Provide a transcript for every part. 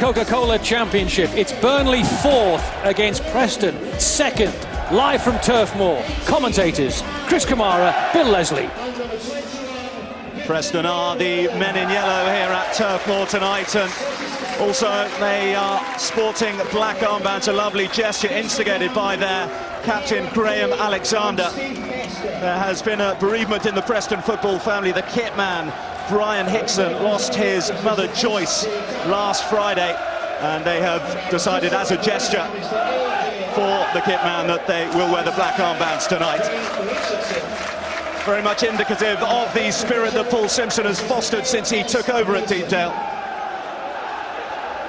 Coca-Cola Championship. It's Burnley 4th against Preston 2nd. Live from Turf Moor. Commentators Chris Kamara, Bill Leslie. Preston are the men in yellow here at Turf Moor tonight, and also they are sporting black armbands, a lovely gesture instigated by their captain Graham Alexander. There has been a bereavement in the Preston football family. The kit man Brian Hickson lost his mother Joyce last Friday, and they have decided as a gesture for the kit man that they will wear the black armbands tonight. Very much indicative of the spirit that Paul Simpson has fostered since he took over at Deepdale.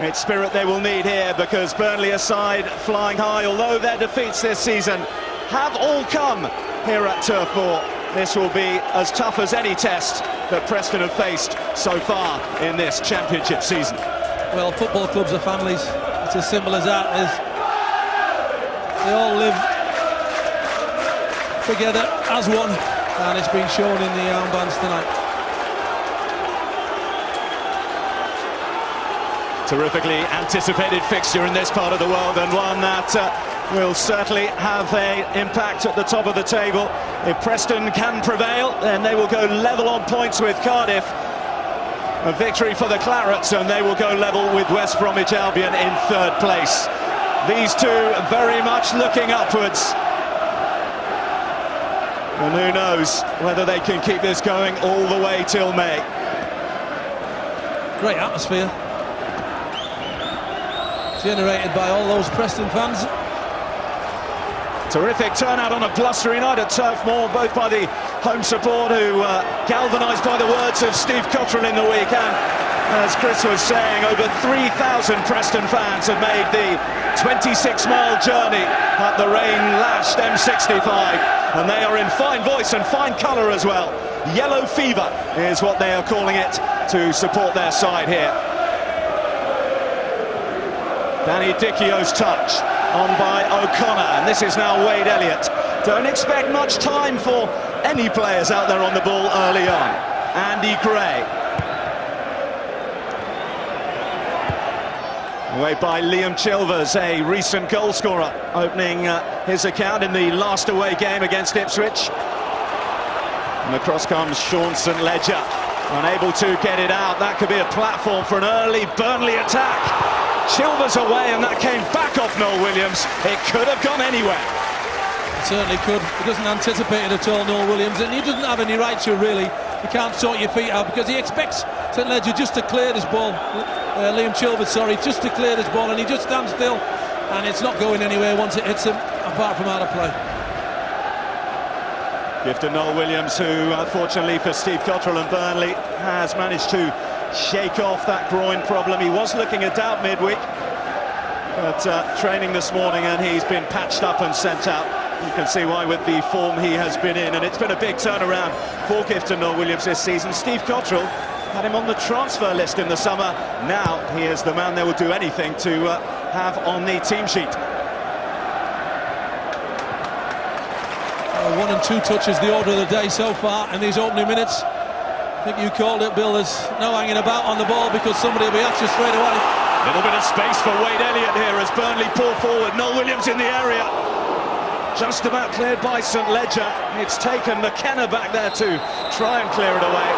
It's spirit they will need here, because Burnley aside flying high, although their defeats this season have all come here at Turf Moor. This will be as tough as any test that Preston have faced so far in this championship season. Well, football clubs are families. It's as simple as that. They all live together as one, and it's been shown in the armbands tonight. Terrifically anticipated fixture in this part of the world, and one that will certainly have an impact at the top of the table. If Preston can prevail, then they will go level on points with Cardiff. A victory for the Clarets, and they will go level with West Bromwich Albion in 3rd place. These two very much looking upwards. And who knows whether they can keep this going all the way till May. Great atmosphere generated by all those Preston fans. Terrific turnout on a blustery night at Turf Moor, both by the home support, who galvanised by the words of Steve Cotterill in the week. And as Chris was saying, over 3,000 Preston fans have made the 26-mile journey up the rain-lashed M65, and they are in fine voice and fine colour as well. Yellow fever is what they are calling it, to support their side here. Danny Dichio's touch on by O'Connor, and this is now Wade Elliott. Don't expect much time for any players out there on the ball early on. Andy Gray. Away by Liam Chilvers, a recent goal scorer, opening his account in the last away game against Ipswich. And across comes Sean St Ledger, unable to get it out. That could be a platform for an early Burnley attack. Chilvers away, and that came back off Noel Williams. It could have gone anywhere. It certainly could. He doesn't anticipate it at all, Noel Williams, and he doesn't have any right to, really. You can't sort your feet out, because he expects St Ledger just to clear this ball. Liam Chilvers, sorry, just to clear this ball, and he just stands still, and it's not going anywhere once it hits him, apart from out of play. Gift to Noel Williams, who, fortunately for Steve Cotterill and Burnley, has managed to shake off that groin problem. He was looking a doubt midweek, but training this morning, and he's been patched up and sent out. You can see why with the form he has been in, and it's been a big turnaround for Gift to Noel Williams this season. Steve Cotterill had him on the transfer list in the summer. Now he is the man they will do anything to have on the team sheet. 1 and 2 touches the order of the day so far in these opening minutes. I think you called it, Bill. There's no hanging about on the ball, because somebody will be after straight away. Little bit of space for Wade Elliott here as Burnley pull forward. Noel Williams in the area, just about cleared by St Ledger. It's taken McKenna back there to try and clear it away,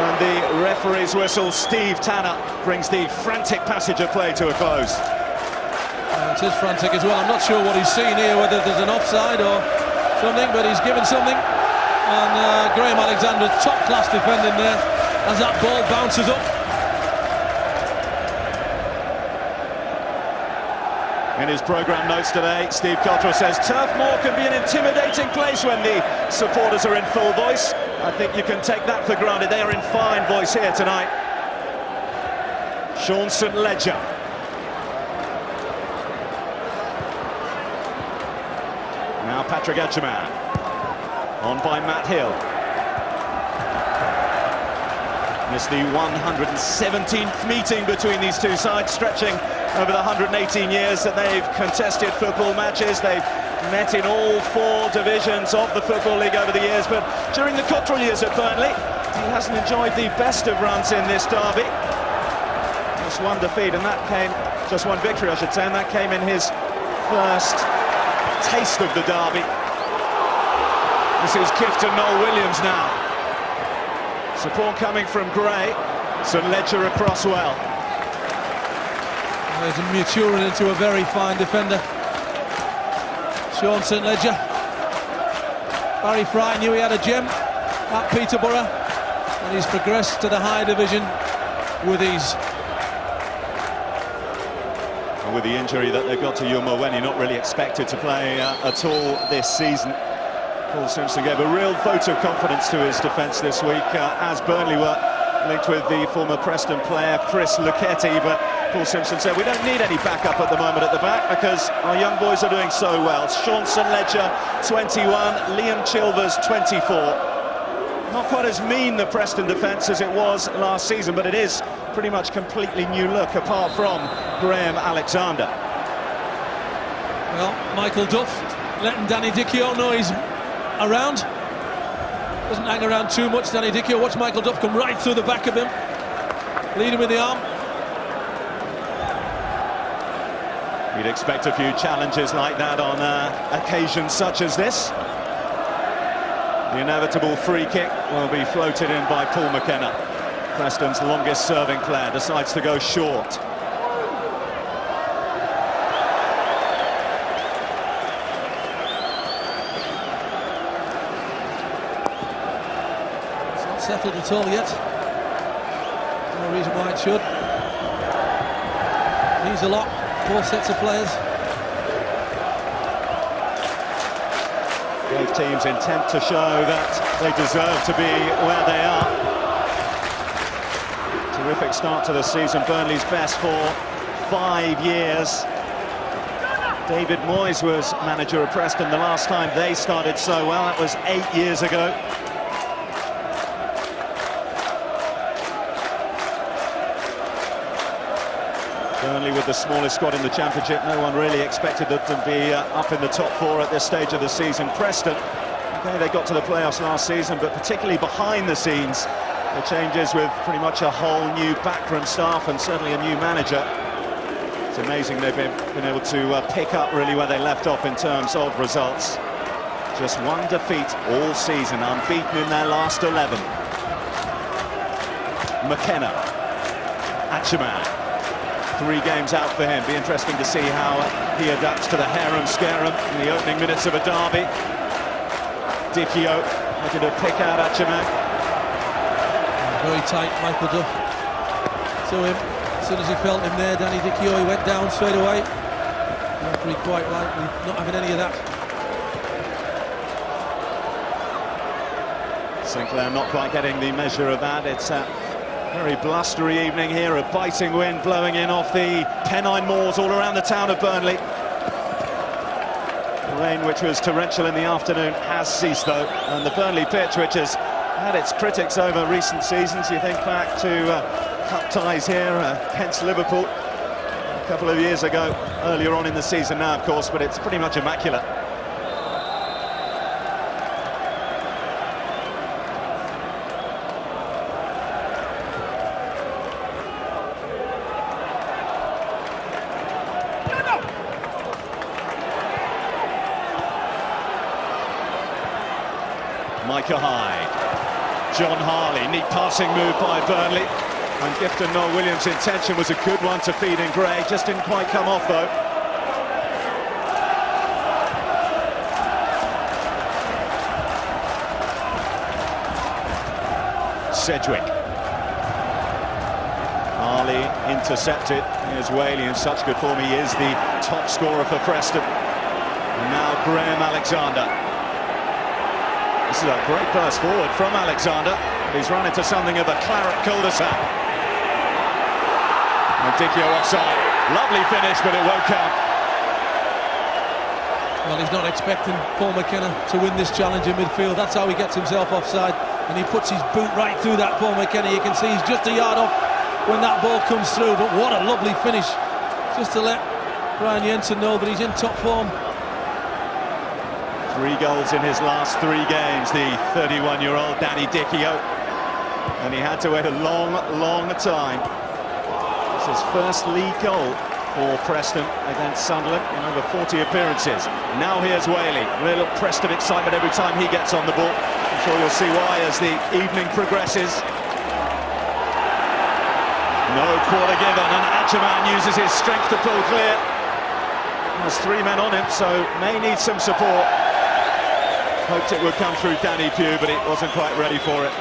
and the referee's whistle, Steve Tanner, brings the frantic passage of play to a close. It is frantic as well. I'm not sure what he's seen here, whether there's an offside or something, but he's given something. And Graham Alexander, top-class defending there as that ball bounces up. In his programme notes today, Steve Cotterill says Turf Moor can be an intimidating place when the supporters are in full voice. I think you can take that for granted. They are in fine voice here tonight. Sean St Ledger. Now Patrick Edgerman. On by Matt Hill. It's the 117th meeting between these two sides, stretching over the 118 years that they've contested football matches. They've met in all 4 divisions of the Football League over the years, but during the Cotterill years at Burnley, he hasn't enjoyed the best of runs in this derby. just one defeat, and that came, just one victory I should say, and that came in his first taste of the derby. This is Gifton Noel Williams now. Support coming from Gray. St Ledger across well. There's maturing into a very fine defender, Sean St Ledger. Barry Fry knew he had a gem at Peterborough, and he's progressed to the higher division with ease. And with the injury that they've got to Yuma Weni, not really expected to play at all this season, Paul Simpson gave a real vote of confidence to his defence this week, as Burnley were linked with the former Preston player Chris Lucchetti, but Paul Simpson said we don't need any backup at the moment at the back because our young boys are doing so well. Sean St Ledger 21, Liam Chilvers 24. Not quite as mean the Preston defence as it was last season, but it is pretty much completely new look apart from Graham Alexander. Well, Michael Duff letting Danny Dichio know he's around. Doesn't hang around too much, Danny Dichio. Watch Michael Duff come right through the back of him, lead him with the arm. You'd expect a few challenges like that on occasions such as this. The inevitable free kick will be floated in by Paul McKenna. Preston's longest serving player decides to go short. It's not settled at all yet. No reason why it should. Needs a lot. 4 sets of players. Both teams intent to show that they deserve to be where they are. Terrific start to the season, Burnley's best for 5 years. David Moyes was manager of Preston the last time they started so well. That was 8 years ago. Burnley with the smallest squad in the Championship. No one really expected them to be up in the top 4 at this stage of the season. Preston, okay, they got to the playoffs last season, but particularly behind the scenes, the changes with pretty much a whole new backroom staff and certainly a new manager. It's amazing they've been able to pick up really where they left off in terms of results. Just one defeat all season, unbeaten in their last 11. McKenna, Achaman. 3 games out for him. Be interesting to see how he adapts to the harum-scarum in the opening minutes of a derby. Dichio looking to pick out Achaman. Very tight, Michael Duff. So him, as soon as he felt him there, Danny Dichio, he went down straight away. The referee quite rightly not having any of that. Sinclair not quite getting the measure of that. It's a very blustery evening here, a biting wind blowing in off the Pennine Moors all around the town of Burnley. The rain, which was torrential in the afternoon, has ceased though, and the Burnley pitch, which has had its critics over recent seasons, you think back to cup ties here against Liverpool a couple of years ago, earlier on in the season now of course, but it's pretty much immaculate. Micah Hyde, John Harley, neat passing move by Burnley, and Gifton Noel Williams' intention was a good one to feed in Gray, just didn't quite come off though. Sedgwick, Harley intercepted. Here's Whaley in such good form, he is the top scorer for Preston. And now Graham Alexander. This is a great burst forward from Alexander. He's run into something of a claret cul-de-sac. And Dichio offside. Lovely finish, but it won't count. Well, he's not expecting Paul McKenna to win this challenge in midfield. That's how he gets himself offside. And he puts his boot right through that Paul McKenna. You can see he's just a yard off when that ball comes through. But what a lovely finish. Just to let Brian Jensen know that he's in top form. 3 goals in his last 3 games, the 31-year-old Danny Dichio. And he had to wait a long, long time. This His first league goal for Preston against Sunderland in over 40 appearances. Now here's Whaley. Real Preston excitement every time he gets on the ball. I'm sure you'll see why as the evening progresses. No quarter given, and Achaman uses his strength to pull clear. There's 3 men on him, so may need some support. Hoped it would come through Danny Pugh, but it wasn't quite ready for it.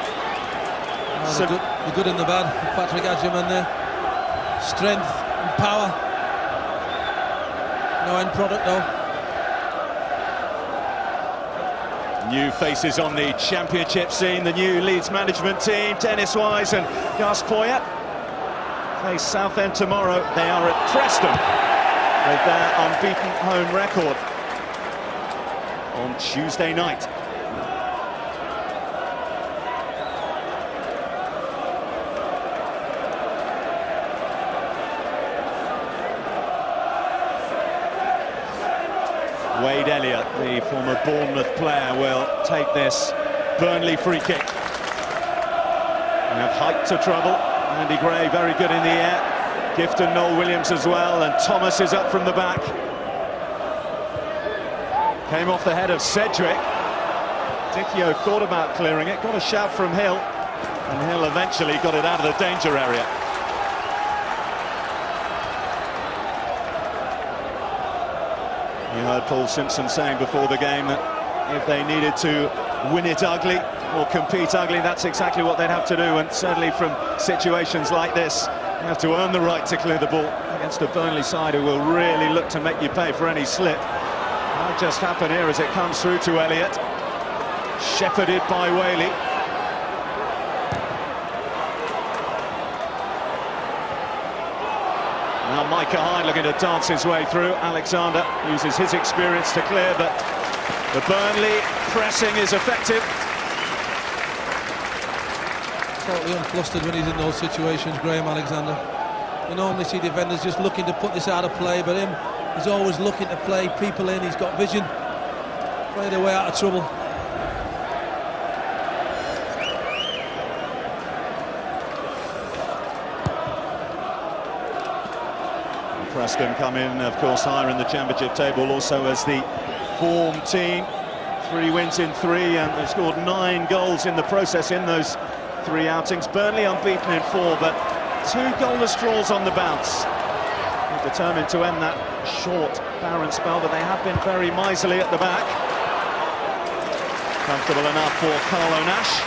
The good and the bad. Patrick Achaman there. Strength and power. No end product though. New faces on the championship scene. The new Leeds management team, Dennis Wise and Gus Poyet, face Southend tomorrow. They are at Preston with their unbeaten home record on Tuesday night. Wade Elliott, the former Bournemouth player, will take this Burnley free kick. We have height to trouble. Andy Gray very good in the air. Gifton, Noel Williams as well, and Thomas is up from the back. Came off the head of Cedric. Dicchio thought about clearing it, got a shout from Hill, and Hill eventually got it out of the danger area. You heard Paul Simpson saying before the game that if they needed to win it ugly or compete ugly, that's exactly what they'd have to do, and certainly from situations like this, you have to earn the right to clear the ball against a Burnley side who will really look to make you pay for any slip. Might just happen here as it comes through to Elliott, shepherded by Whaley. Now Micah Hyde looking to dance his way through. Alexander uses his experience to clear, but the Burnley pressing is effective. Totally unflustered when he's in those situations, Graham Alexander. You normally see defenders just looking to put this out of play, but he's always looking to play people in. He's got vision, play their way out of trouble. Preston come in, of course, higher in the championship table, also as the form team. 3 wins in 3, and they've scored 9 goals in the process in those 3 outings. Burnley unbeaten in 4, but 2 goalless draws on the bounce. They're determined to end that short, barren spell, but they have been very miserly at the back. Comfortable enough for Carlo Nash.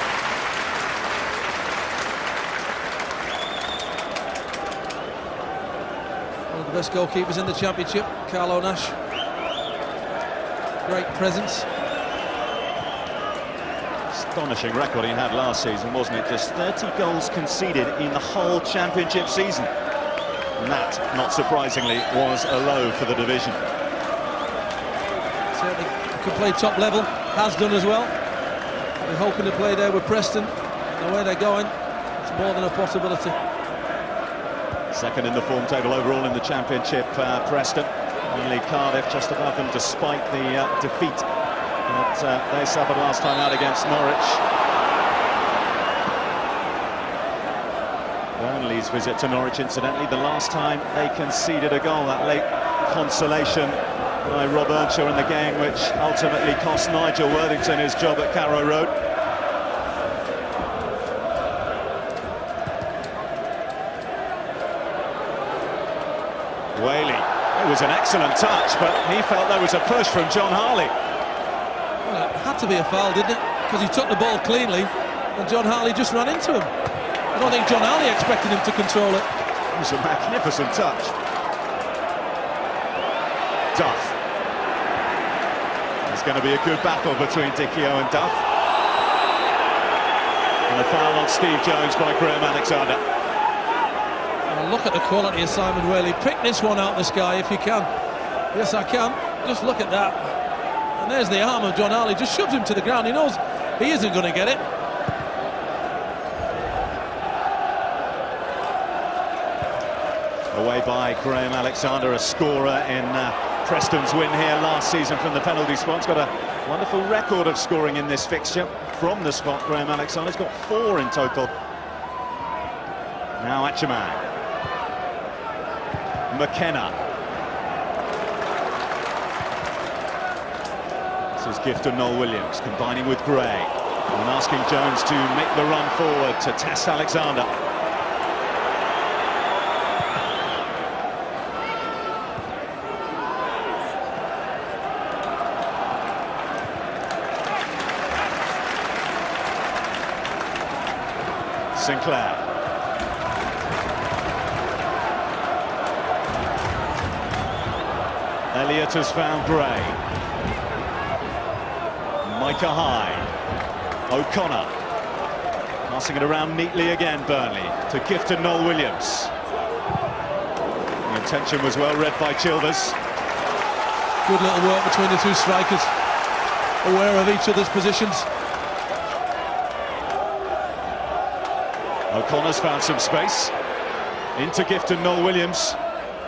One of the best goalkeepers in the championship, Carlo Nash. Great presence. Astonishing record he had last season, wasn't it? Just 30 goals conceded in the whole championship season. And that, not surprisingly, was a low for the division. Certainly could play top level, has done as well. We're hoping to play there with Preston. The way they're going, it's more than a possibility. Second in the form table overall in the championship, Preston. Only Cardiff just above them, despite the defeat that they suffered last time out against Norwich. Burnley's visit to Norwich, incidentally, the last time they conceded a goal, that late consolation by Rob Earnshaw in the game, which ultimately cost Nigel Worthington his job at Carrow Road. Whaley, it was an excellent touch, but he felt there was a push from John Harley. Well, it had to be a foul, didn't it? Because he took the ball cleanly, and John Harley just ran into him. I don't think John Harley expected him to control it. It was a magnificent touch. Duff. There's going to be a good battle between Dicchio and Duff. And a foul on Steve Jones by Graham Alexander. Well, look at the quality of Simon Whaley. Pick this one out of the sky if you can. Yes, I can. Just look at that. And there's the arm of John Harley. Just shoves him to the ground. He knows he isn't going to get it. Away by Graham Alexander, a scorer in Preston's win here last season from the penalty spot. He's got a wonderful record of scoring in this fixture from the spot. Graham Alexander's got 4 in total. Now Achaman. McKenna. This is gift of Noel Williams combining with Gray and asking Jones to make the run forward to test Alexander. Sinclair. Elliott has found Gray. Micah Hyde. O'Connor. Passing it around neatly again, Burnley, to gifted Noel Williams. The intention was well read by Chilvers. Good little work between the two strikers, aware of each other's positions. O'Connor's found some space. Into gifted Noel Williams.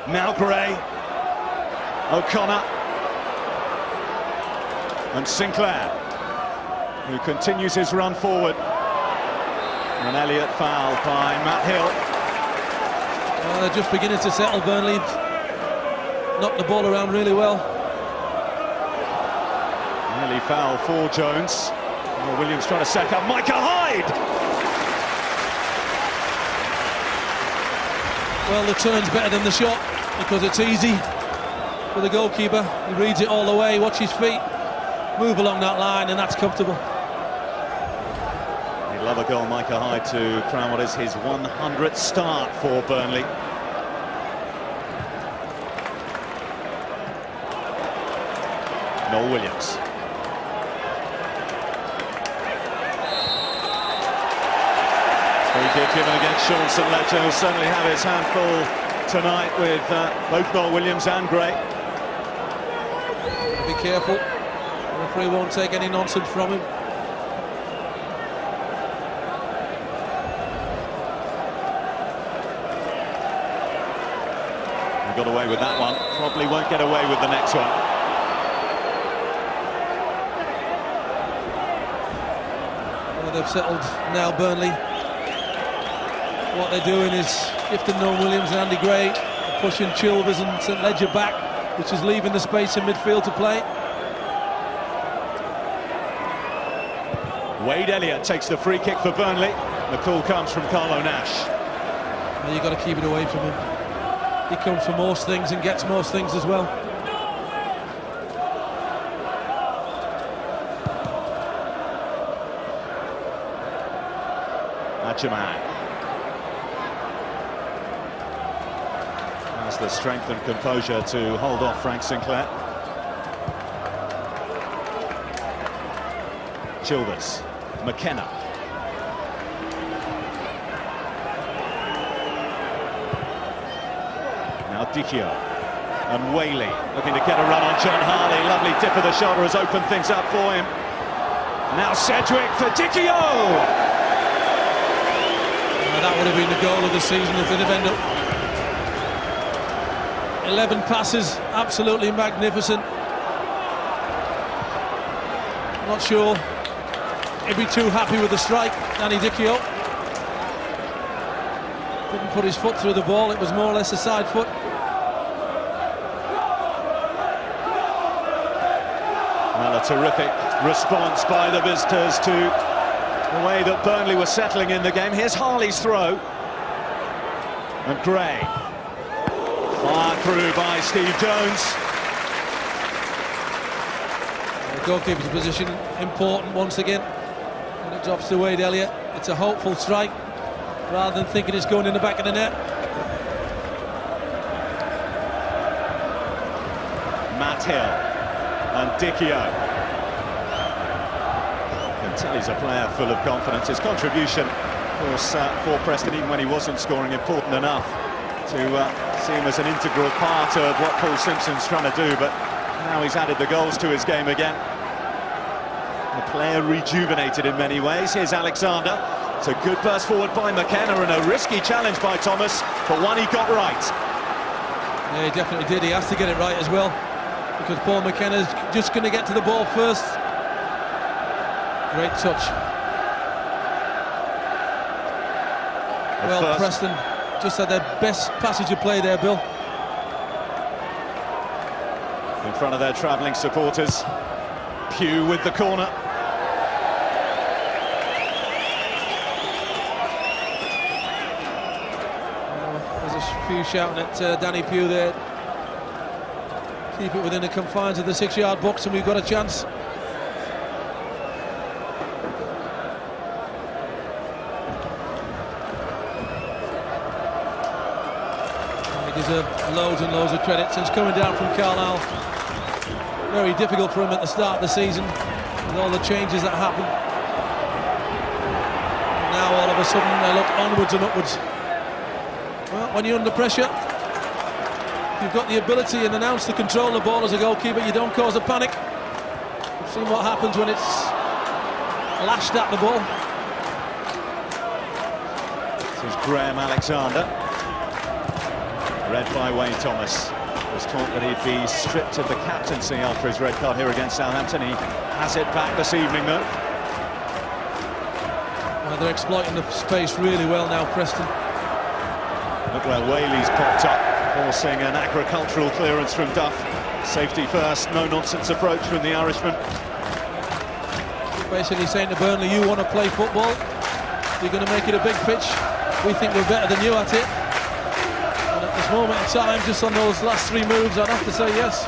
Now Gray. O'Connor. And Sinclair, who continues his run forward. And Elliott fouled by Matt Hill. Well, they're just beginning to settle, Burnley. Knocked the ball around really well. Nearly foul for Jones. Noel Williams trying to sack up Micah Hyde. Well, the turn's better than the shot because it's easy for the goalkeeper. He reads it all the way, watch his feet, move along that line, and that's comfortable. He'd love a goal, Micah Hyde, to crown what is his 100th start for Burnley. Noel Williams. Free kick given against Sean St Ledger, who'll certainly have his hand full tonight with both Noel Williams and Gray. Be careful. The referee won't take any nonsense from him. He got away with that one. Probably won't get away with the next one. Well, they've settled now, Burnley. What they're doing is gifting Noel Williams and Andy Gray, pushing Chilvers and St Ledger back, which is leaving the space in midfield to play. Wade Elliott takes the free kick for Burnley. The call comes from Carlo Nash. Well, you've got to keep it away from him. He comes for most things and gets most things as well. Adjaman has the strength and composure to hold off Frank Sinclair. Chilvers, McKenna. Now Dicchio and Whaley looking to get a run on John Harley. Lovely dip of the shoulder has opened things up for him. Now Sedgwick for Dicchio. That would have been the goal of the season if they'd have ended up. 11 passes, absolutely magnificent. Not sure he'd be too happy with the strike, Danny Dicchio. Didn't put his foot through the ball, it was more or less a side foot. Well, a terrific response by the visitors to the way that Burnley were settling in the game. Here's Harley's throw. And Gray. Fired through by Steve Jones. The goalkeeper's position important once again. And it drops to Wade Elliott. It's a hopeful strike rather than thinking it's going in the back of the net. Matt Hill and Dicchio. Until he's a player full of confidence. His contribution, of course, for Preston, even when he wasn't scoring, important enough to see him as an integral part of what Paul Simpson's trying to do. But now he's added the goals to his game again. The player rejuvenated in many ways. Here's Alexander. It's a good burst forward by McKenna and a risky challenge by Thomas, but one he got right. Yeah, he definitely did. He has to get it right as well, because Paul McKenna's just going to get to the ball first. Great touch. Well, Preston just had their best passage of play there, Bill. in front of their travelling supporters. Pugh with the corner. There's a few shouting at Danny Pugh there. Keep it within the confines of the 6-yard box and we've got a chance. He deserved loads and loads of credit since coming down from Carlisle. Very difficult for him at the start of the season with all the changes that happened. Now all of a sudden they look onwards and upwards. Well, when you're under pressure, you've got the ability and an ounce to control the ball as a goalkeeper. You don't cause a panic. We've seen what happens when it's lashed at the ball. This is Graham Alexander. Read by Wayne Thomas. Was taught that he'd be stripped of the captaincy after his red card here against Southampton. He has it back this evening, though. Well, they're exploiting the space really well now, Preston. Look where Whaley's popped up, forcing an agricultural clearance from Duff. Safety first, no-nonsense approach from the Irishman. Basically saying to Burnley, you want to play football, you're going to make it a big pitch. We think we're better than you at it. And at this moment in time, just on those last 3 moves, I'd have to say yes.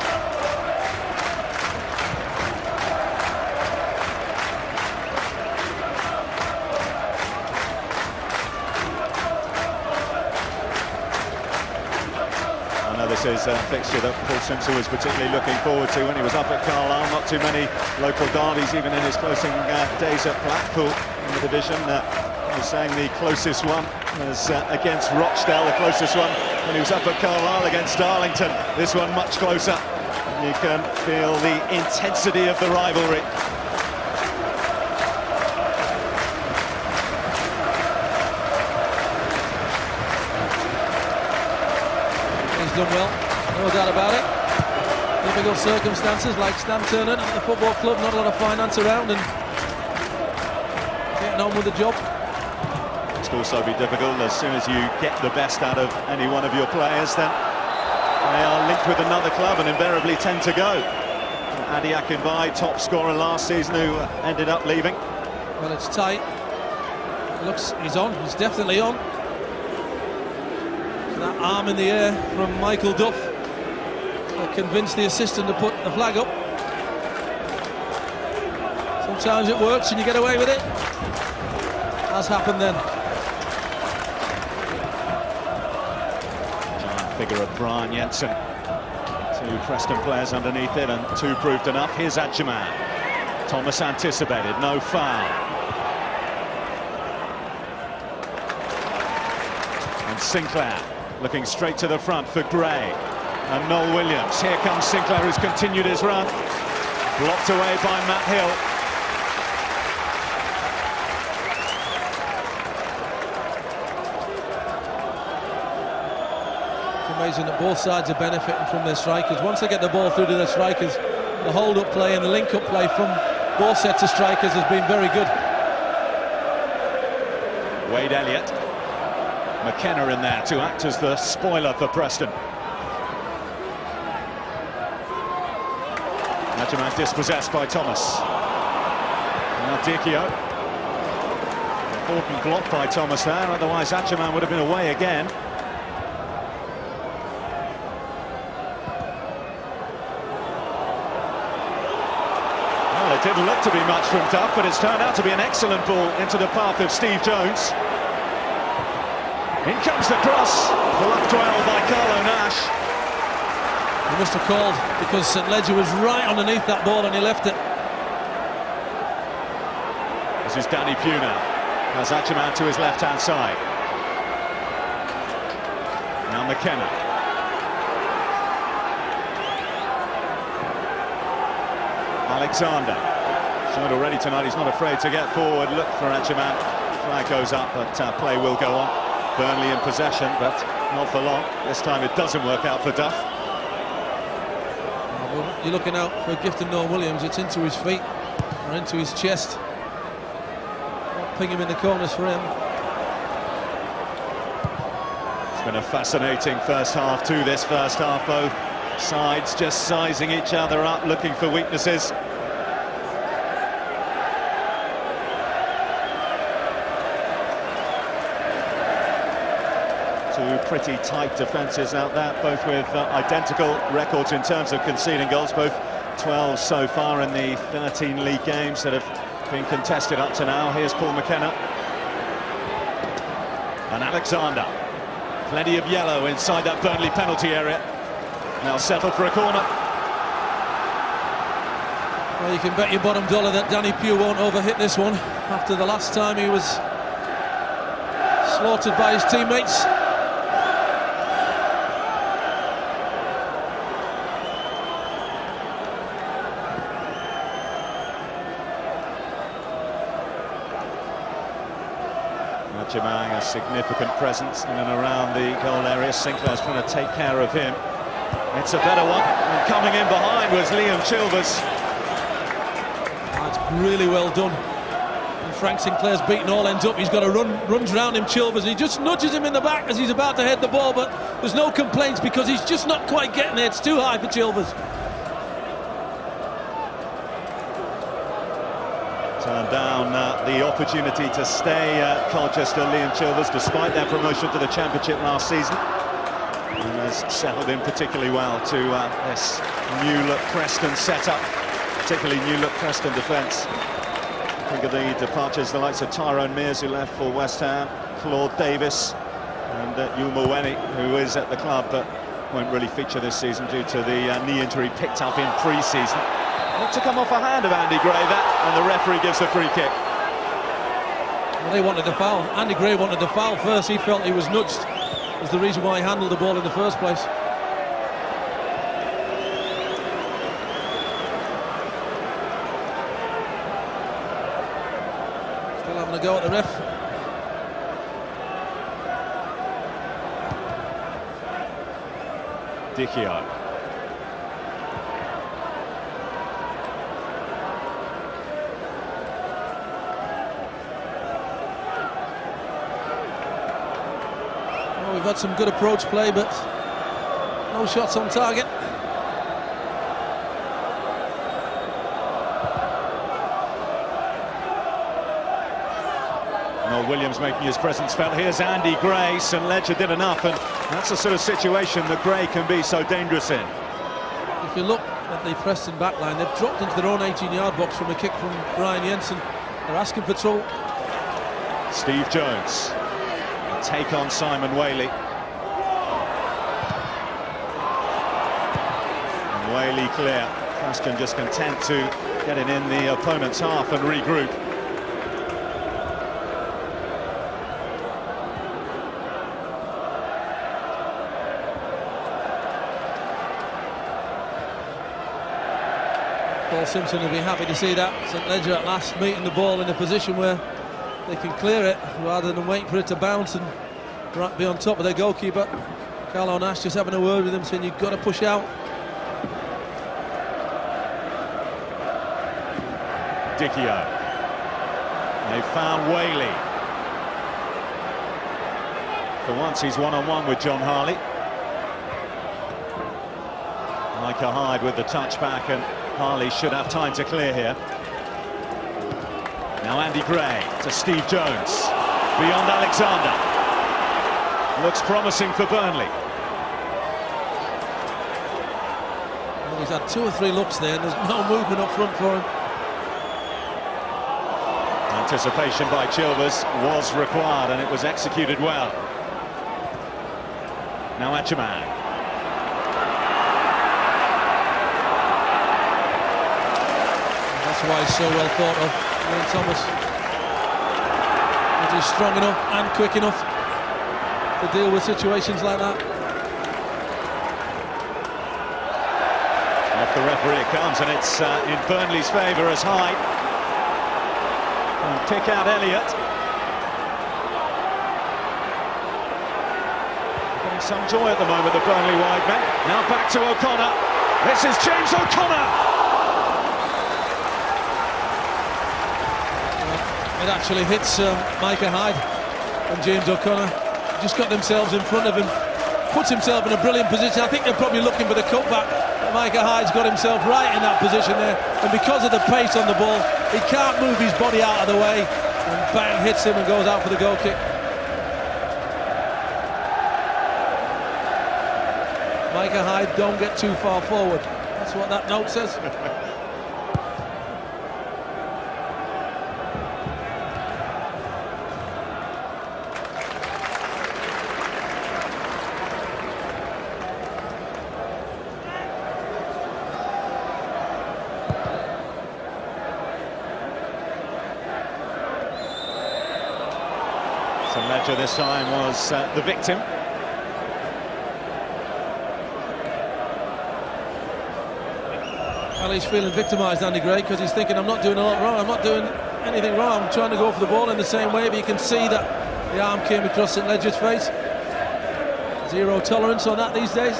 This is a fixture that Paul Simpson was particularly looking forward to when he was up at Carlisle. Not too many local derbies, even in his closing days at Blackpool in the division. He was saying the closest one was against Rochdale, the closest one when he was up at Carlisle against Darlington. This one much closer. And you can feel the intensity of the rivalry. Done well, no doubt about it. Difficult circumstances like Stan Turner at the football club, not a lot of finance around and getting on with the job. It can also be difficult as soon as you get the best out of any one of your players, then they are linked with another club and invariably tend to go. Adi Akinbai, top scorer last season, who ended up leaving. Well, it's tight. It looks, he's on, he's definitely on. That arm in the air from Michael Duff convinced the assistant to put the flag up. Sometimes it works and you get away with it, as happened then. Giant figure of Brian Jensen. 2 Preston players underneath it and 2 proved enough. Here's Adjaman. Thomas anticipated, no foul. And Sinclair looking straight to the front for Gray and Noel Williams. Here comes Sinclair, who's continued his run. Blocked away by Matt Hill. It's amazing that both sides are benefiting from their strikers. Once they get the ball through to their strikers, the hold-up play and the link-up play from both sets of strikers has been very good. Wade Elliott. McKenna in there to act as the spoiler for Preston. Adjaman dispossessed by Thomas. Now Dicchio. Important block by Thomas there, otherwise Adjaman would have been away again. Well, it didn't look to be much from Duff, but it's turned out to be an excellent ball into the path of Steve Jones. In comes the cross, blocked well by Carlo Nash. He must have called because St Ledger was right underneath that ball and he left it. This is Danny Pugh now. Has Adjaman to his left-hand side. Now McKenna. Alexander. Showed already tonight he's not afraid to get forward. Look for Adjaman. Flag goes up, but play will go on. Burnley in possession, but not for long. This time it doesn't work out for Duff. Well, you're looking out for a gift of Noel Williams. It's into his feet or into his chest. Not ping him in the corners for him. It's been a fascinating first half to this first half. Both sides just sizing each other up, looking for weaknesses. Two pretty tight defences out there, both with identical records in terms of conceding goals, both 12 so far in the 13 league games that have been contested up to now. Here's Paul McKenna. And Alexander. Plenty of yellow inside that Burnley penalty area. Now settled for a corner. Well, you can bet your bottom dollar that Danny Pugh won't overhit this one after the last time he was slaughtered by his teammates. Jamang, a significant presence in and around the goal area. Sinclair's trying to take care of him. It's a better one. And coming in behind was Liam Chilvers. That's really well done. And Frank Sinclair's beaten all ends up. He's got a runs round him, Chilvers, and he just nudges him in the back as he's about to head the ball, but there's no complaints because he's just not quite getting there. It's too high for Chilvers. Turned down the opportunity to stay Colchester, Liam Chilvers, despite their promotion to the Championship last season. And has settled in particularly well to this new-look Preston setup, particularly new-look Preston defence. Think of the departures, the likes of Tyrone Mears, who left for West Ham, Claude Davis, and Yulmuweni, who is at the club but won't really feature this season due to the knee injury picked up in pre-season. Not to come off a hand of Andy Gray, and the referee gives the free kick. Well, they wanted the foul. Andy Gray wanted the foul first. He felt he was nudged. Was the reason why he handled the ball in the first place. Still having a go at the ref. Dicchio. We've had some good approach play, but no shots on target. Noel Williams making his presence felt. Here's Andy Gray. St Ledger did enough, and that's the sort of situation that Gray can be so dangerous in. If you look at the Preston backline, they've dropped into their own 18-yard box from a kick from Brian Jensen. They're asking for trouble. Steve Jones. Take on Simon Whaley. And Whaley clear. Preston just content to get it in the opponent's half and regroup. Paul Simpson will be happy to see that. St Ledger at last meeting the ball in a position where they can clear it rather than wait for it to bounce and be on top of their goalkeeper. Carlo Nash just having a word with him, saying you've got to push out. Dicchio. They found Whaley. For once he's one-on-one with John Harley. Micah Hyde with the touchback, and Harley should have time to clear here. Now Andy Gray to Steve Jones. Beyond Alexander. Looks promising for Burnley. Well, he's had 2 or 3 looks there, and there's no movement up front for him. Anticipation by Chilvers was required, and it was executed well. Now Achaman. That's why he's so well thought of. Thomas is strong enough and quick enough to deal with situations like that. Off the referee it comes, and it's in Burnley's favour as Hyde. And pick out Elliott. Getting some joy at the moment, the Burnley wide men. Now back to O'Connor. This is James O'Connor. It actually hits Micah Hyde and James O'Connor just got themselves in front of him, puts himself in a brilliant position. I think they're probably looking for the cutback. Micah Hyde's got himself right in that position there, and because of the pace on the ball, he can't move his body out of the way, and bang, hits him and goes out for the goal kick. Micah Hyde, don't get too far forward. That's what that note says. So Ledger this time was the victim. Well, he's feeling victimised, Andy Gray, because he's thinking, I'm not doing a lot wrong, I'm not doing anything wrong, I'm trying to go for the ball in the same way, but you can see that the arm came across St Ledger's face. Zero tolerance on that these days.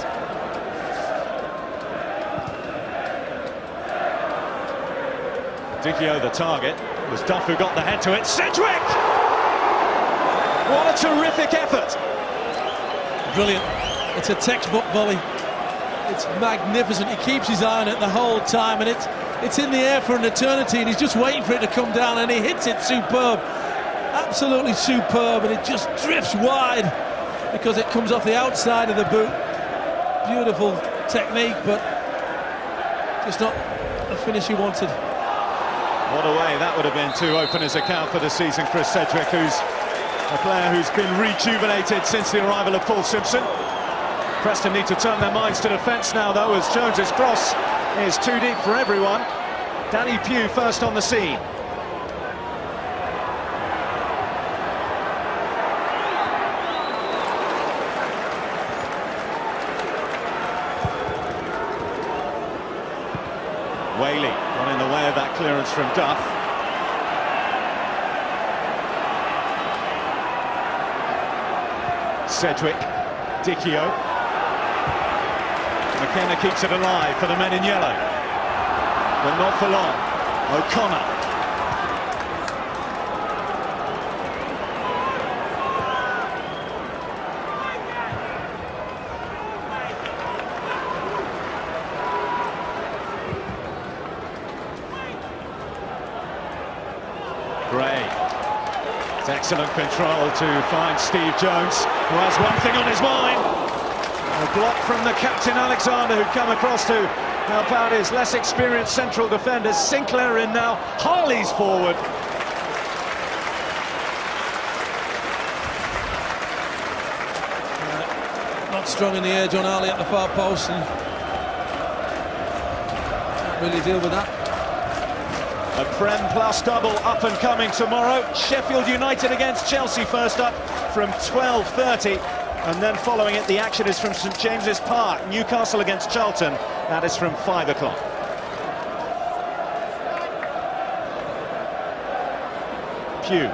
Dicchio the target. It was Duff who got the head to it. Sedgwick! What a terrific effort! Brilliant. It's a textbook volley. It's magnificent. He keeps his eye on it the whole time, and it's in the air for an eternity, and he's just waiting for it to come down, and he hits it superb. Absolutely superb, and it just drifts wide because it comes off the outside of the boot. Beautiful technique, but just not the finish he wanted. What a way that would have been to open his account for the season. Chris Sedgwick, who's a player who's been rejuvenated since the arrival of Paul Simpson. Preston need to turn their minds to defence now, though, as Jones's cross is too deep for everyone. Danny Pugh first on the scene. Whaley got in the way of that clearance from Duff. Sedgwick, Dicchio. McKenna keeps it alive for the men in yellow, but not for long. O'Connor. Gray. It's excellent control to find Steve Jones, who has one thing on his mind. A block from the captain Alexander, who'd come across to help out his less experienced central defenders. Sinclair in now, Harley's forward. Not strong in the air, John Harley at the far post, and can't really deal with that. A Prem Plus double up and coming tomorrow. Sheffield United against Chelsea first up from 12:30. And then following it, the action is from St James's Park. Newcastle against Charlton. That is from 5 o'clock. Pugh.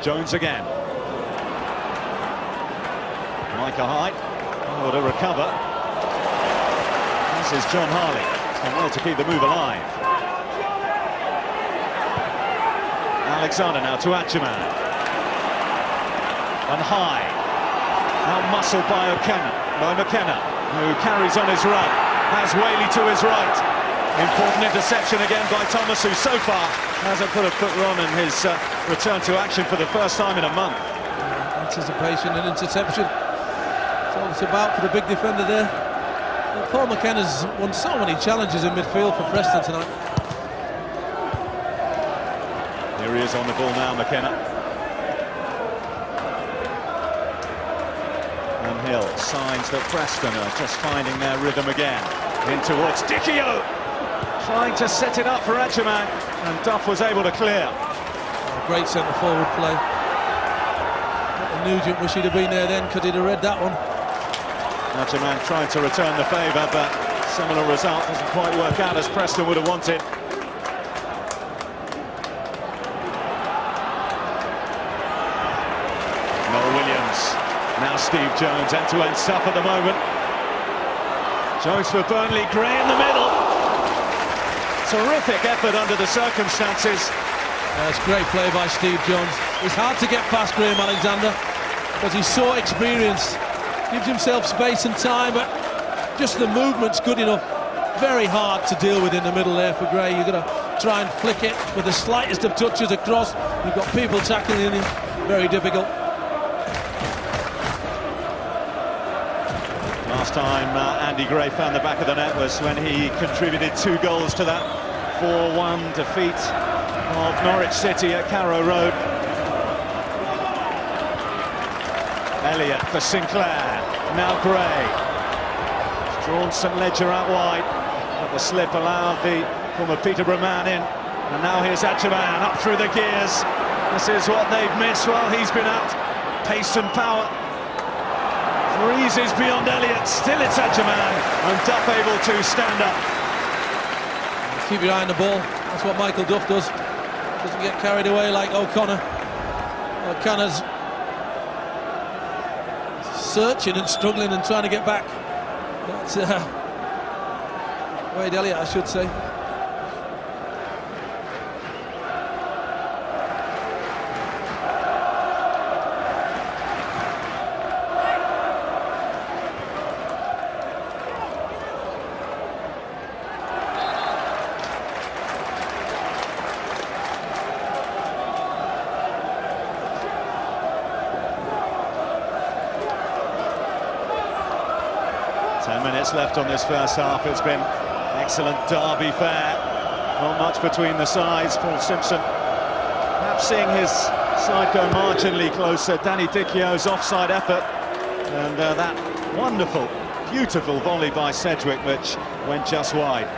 Jones again. Micah Hyde, oh, to recover. This is John Harley. He's done well to keep the move alive. Alexander now to Atchaman. And Hyde. Out-muscled by McKenna, who carries on his run. Has Whaley to his right. Important interception again by Thomas, who so far hasn't put a foot wrong in his return to action for the first time in a month. Anticipation and interception. That's all it's about for the big defender there. Well, Paul McKenna's won so many challenges in midfield for Preston tonight. Here he is on the ball now, McKenna. And Hill signs that Preston are just finding their rhythm again. In towards Dicchio, trying to set it up for Atchaman, and Duff was able to clear. Great centre forward play. Nugent wish he'd have been there then, because he'd have read that one. Atchaman trying to return the favour, but similar result doesn't quite work out as Preston would have wanted. Noel Steve Jones, end-to-end stuff at the moment. Jones for Burnley, Gray in the middle. Terrific effort under the circumstances. That's great play by Steve Jones. It's hard to get past Graham Alexander because he's so experienced. Gives himself space and time, but just the movement's good enough. Very hard to deal with in the middle there for Gray. You've got to try and flick it with the slightest of touches across. You've got people tackling him. Very difficult. Last time Andy Gray found the back of the net was when he contributed 2 goals to that 4-1 defeat of Norwich City at Carrow Road. Elliott for Sinclair, now Gray. He's drawn St Ledger out wide, but the slip allowed the former Peterborough man in. And now here's Adjaman up through the gears. This is what they've missed while he's been out. Pace and power. Breezes beyond Elliott, still it's Adjaman, and Duff able to stand up. Keep your eye on the ball, that's what Michael Duff does. Doesn't get carried away like O'Connor. O'Connor's searching and struggling and trying to get back. That's Wade Elliott, I should say. Left on this first half. It's been excellent derby fare, not much between the sides. Paul Simpson perhaps seeing his side go marginally closer. Danny Dichio's offside effort and that wonderful, beautiful volley by Sedgwick which went just wide.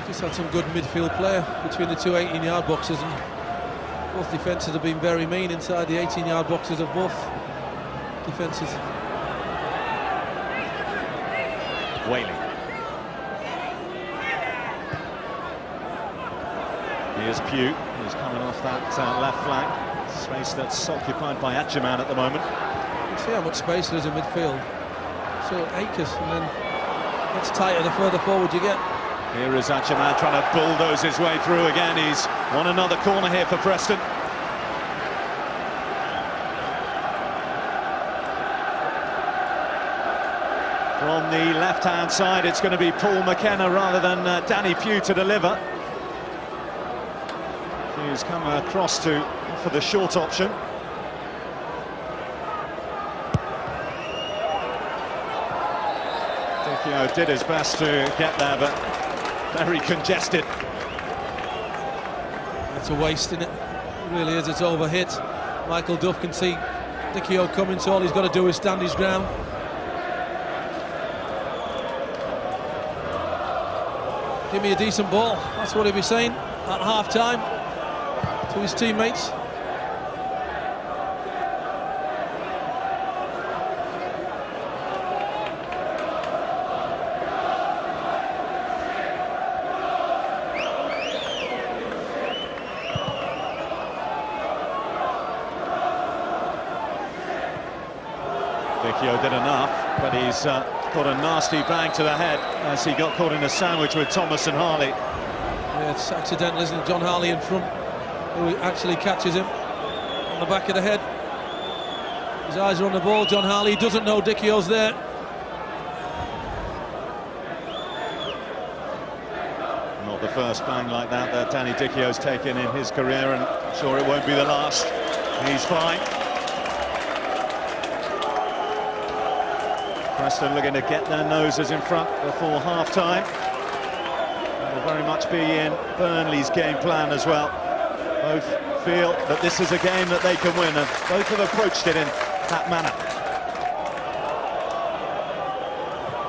Just had some good midfield play between the two 18-yard boxes, and both defences have been very mean inside the 18-yard boxes of both defences. Whaley. Here's Pugh, who's coming off that left flank. Space that's occupied by Adjaman at the moment. You see how much space there is in midfield. So acres, and then it's tighter the further forward you get. Here is Adjaman trying to bulldoze his way through again. He's won another corner here for Preston. From the left-hand side, it's going to be Paul McKenna rather than Danny Pugh to deliver. Pugh's come across to offer the short option. Dichio did his best to get there, but very congested. It's a waste, isn't it? It really is. It's overhit. Michael Duff can see Dichio coming, so all he's got to do is stand his ground. Give me a decent ball. That's what he'll be saying at half-time to his teammates. Dichio did enough, but he's got a nasty bang to the head as he got caught in a sandwich with Thomas and Harley. Yeah, it's accidental, isn't it? John Harley in front, who actually catches him on the back of the head. His eyes are on the ball. John Harley doesn't know Dichio's there. Not the first bang like that Danny Dichio's taken in his career, and I'm sure it won't be the last. He's fine. Preston looking to get their noses in front before half-time. Will very much be in Burnley's game plan as well. Both feel that this is a game that they can win, and both have approached it in that manner.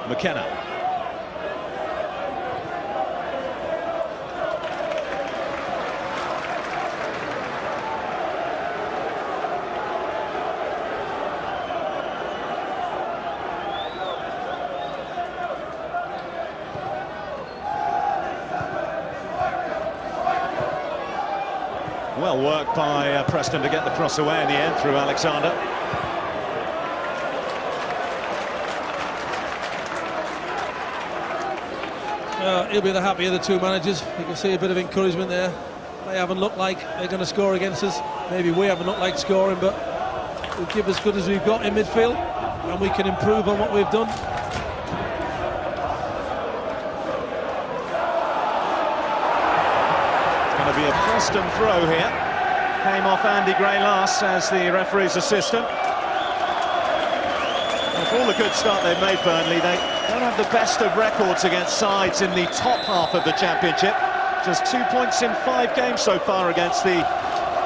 McKenna. Well worked by Preston to get the cross away in the end through Alexander. He'll be the happier of the two managers. You can see a bit of encouragement there. They haven't looked like they're going to score against us. Maybe we haven't looked like scoring, but we'll give as good as we've got in midfield, and we can improve on what we've done. It's going to be a Preston throw here. Came off Andy Gray last as the referee's assistant. And for all the good start they've made, Burnley, they don't have the best of records against sides in the top half of the Championship. Just 2 points in 5 games so far against the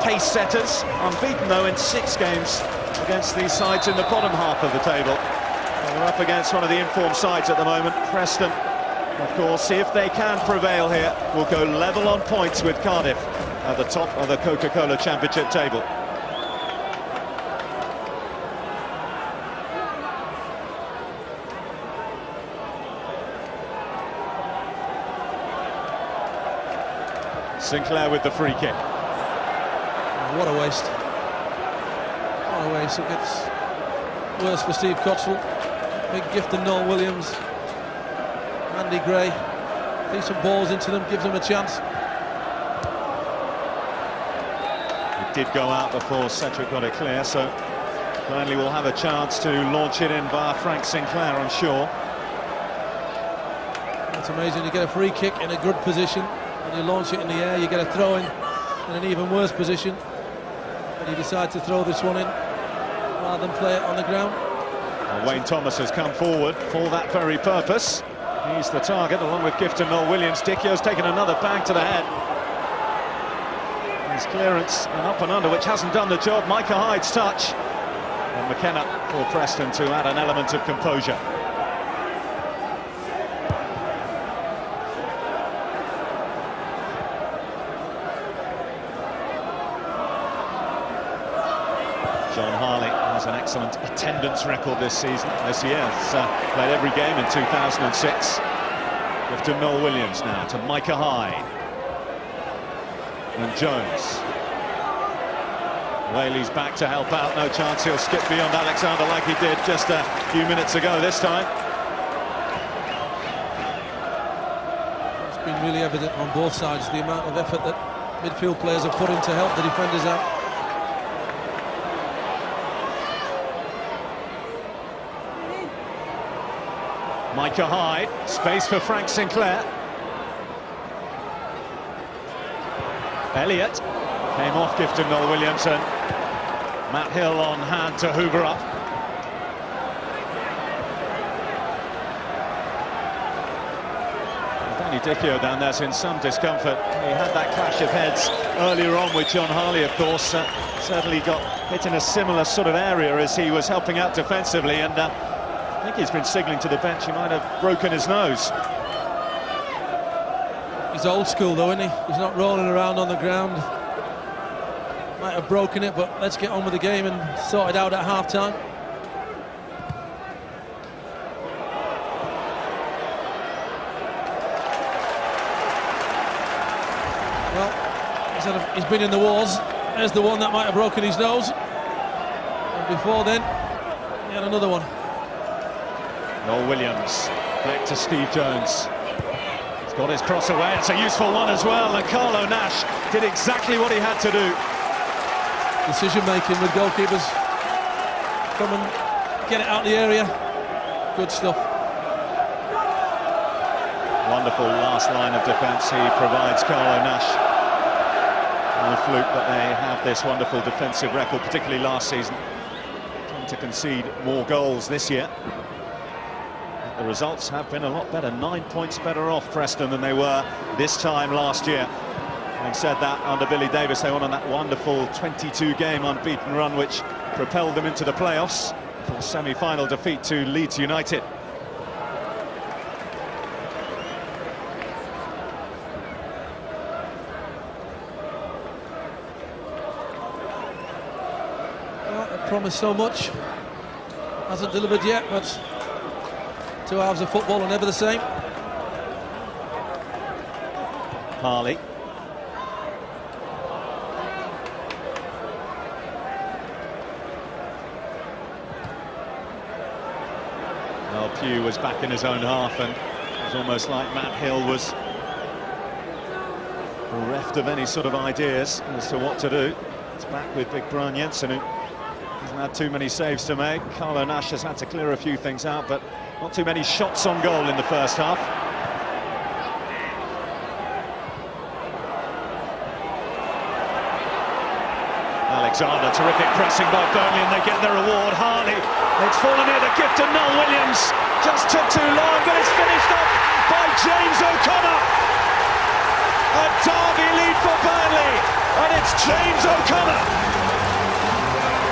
pace setters. Unbeaten, though, in 6 games against these sides in the bottom half of the table. And we're up against one of the informed sides at the moment, Preston. Of course, see if they can prevail here. We'll go level on points with Cardiff at the top of the Coca-Cola Championship table. Sinclair with the free kick. What a waste. What a waste. It gets worse for Steve Cotswell. Big gift to Noel Williams. Andy Gray. Decent balls into them, gives them a chance. It did go out before Cedric got it clear, so Burnley will have a chance to launch it in via Frank Sinclair, I'm sure. It's amazing, you get a free kick in a good position, and you launch it in the air, you get a throw in an even worse position, and you decide to throw this one in rather than play it on the ground. Well, Wayne Thomas has come forward for that very purpose. He's the target, along with Gifton Noel Williams. Dickio's taken another bang to the head. His clearance and up and under, which hasn't done the job. Micah Hyde's touch. And McKenna for Preston to add an element of composure. John Harley has an excellent attendance record this year. He's played every game in 2006. Gifton Noel Williams now to Micah Hyde. And Jones. Whaley's back to help out. No chance he'll skip beyond Alexander like he did just a few minutes ago this time. It's been really evident on both sides, the amount of effort that midfield players have put in to help the defenders out. Micah Hyde, space for Frank Sinclair. Elliott came off Gifton Noel Williams, and Matt Hill on hand to hoover up. Danny Dickio down there's in some discomfort. He had that clash of heads earlier on with John Harley, of course. Certainly got hit in a similar sort of area as he was helping out defensively, and I think he's been signalling to the bench he might have broken his nose. He's old school though, isn't he? He's not rolling around on the ground. Might have broken it, but let's get on with the game and sort it out at half-time. Well, he's been in the wars. There's the one that might have broken his nose. And before then, he had another one. Noel Williams, back to Steve Jones. He's got his cross away, it's a useful one as well, and Carlo Nash did exactly what he had to do. Decision-making with goalkeepers. Come and get it out of the area. Good stuff. Wonderful last line of defence he provides, Carlo Nash. No fluke that they have this wonderful defensive record, particularly last season. Trying to concede more goals this year. The results have been a lot better. 9 points better off Preston than they were this time last year. Having said that, under Billy Davis, they went on that wonderful 22-game unbeaten run, which propelled them into the playoffs for a semi-final defeat to Leeds United. Well, they promised so much. Hasn't delivered yet, but 2 halves of football are never the same. Harley. Well, Pugh was back in his own half, and it was almost like Matt Hill was bereft of any sort of ideas as to what to do. It's back with big Brian Jensen, who hasn't had too many saves to make. Carlo Nash has had to clear a few things out, but not too many shots on goal in the first half. Alexander, terrific pressing by Burnley, and they get their reward. Harley, it's fallen near the gift of Noel Williams. Just took too long, but it's finished off by James O'Connor. A derby lead for Burnley, and it's James O'Connor.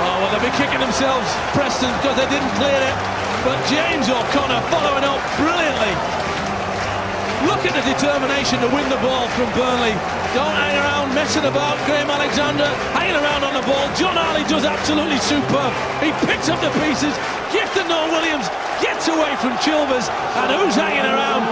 Oh, well, they'll be kicking themselves, Preston, because they didn't clear it. But James O'Connor following up brilliantly. Look at the determination to win the ball from Burnley. Don't hang around messing about. Graham Alexander hanging around on the ball. John Harley does absolutely superb. He picks up the pieces, gives to Noel Williams, gets away from Chilvers, and who's hanging around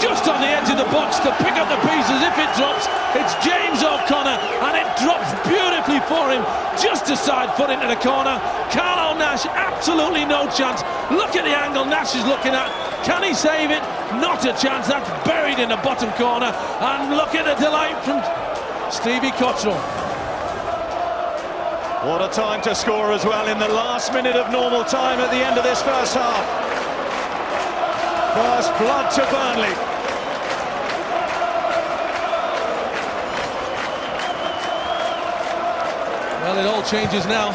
just on the edge of the box to pick up the pieces? If it drops, it's James O'Connor, and it drops beautifully for him, just a side foot into the corner. Carlo Nash, absolutely no chance. Look at the angle Nash is looking at. Can he save it? Not a chance. That's buried in the bottom corner. And look at the delight from Stevie Cottrell. What a time to score as well in the last minute of normal time at the end of this first half. First blood to Burnley. Well, it all changes now.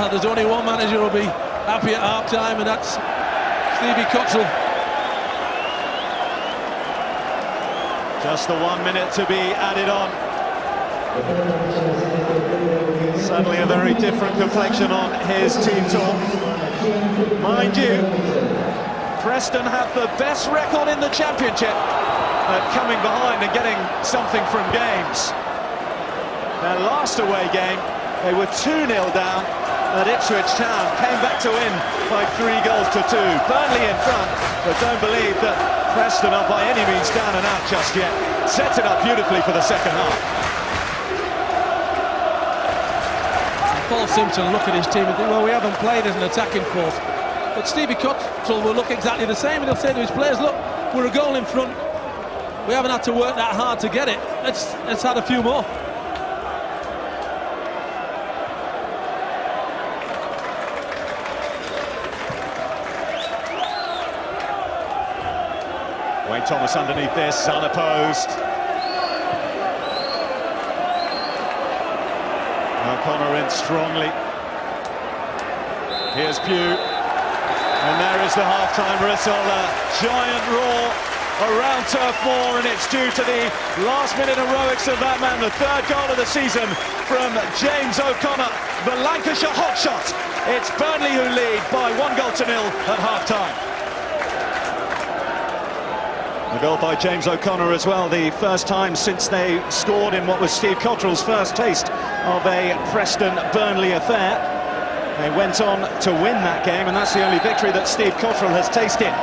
There's only one manager who'll be happy at half-time, and that's Stevie Cottrell. Just the 1 minute to be added on. Suddenly a very different complexion on his team talk. Mind you, Preston have the best record in the Championship at coming behind and getting something from games. Their last away game, they were 2-0 down at Ipswich Town, came back to win by 3-2. Burnley in front, but don't believe that Preston are by any means down and out just yet. Sets it up beautifully for the second half. Paul Simpson look at his team and think, well, we haven't played as an attacking force. But Stevie Cottrell will look exactly the same, and he'll say to his players, look, we're a goal in front. We haven't had to work that hard to get it. Let's add a few more. Wayne Thomas underneath this, unopposed. O'Connor in strongly. Here's Pugh. And there is the half-time whistle. A giant roar around Turf Moor, and it's due to the last-minute heroics of that man. The third goal of the season from James O'Connor, the Lancashire hotshot. It's Burnley who lead by 1-0 at half-time. The goal by James O'Connor as well, the first time since they scored in what was Steve Cottrell's first taste of a Preston-Burnley affair. They went on to win that game, and that's the only victory that Steve Cottrell has tasted.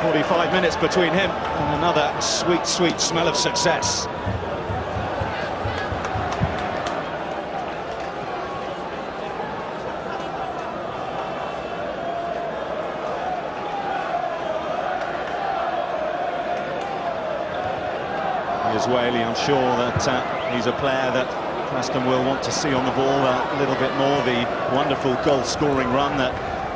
45 minutes between him and another sweet, sweet smell of success. Here's Whaley. I'm sure that he's a player that Preston will want to see on the ball a little bit more. The wonderful goal-scoring run that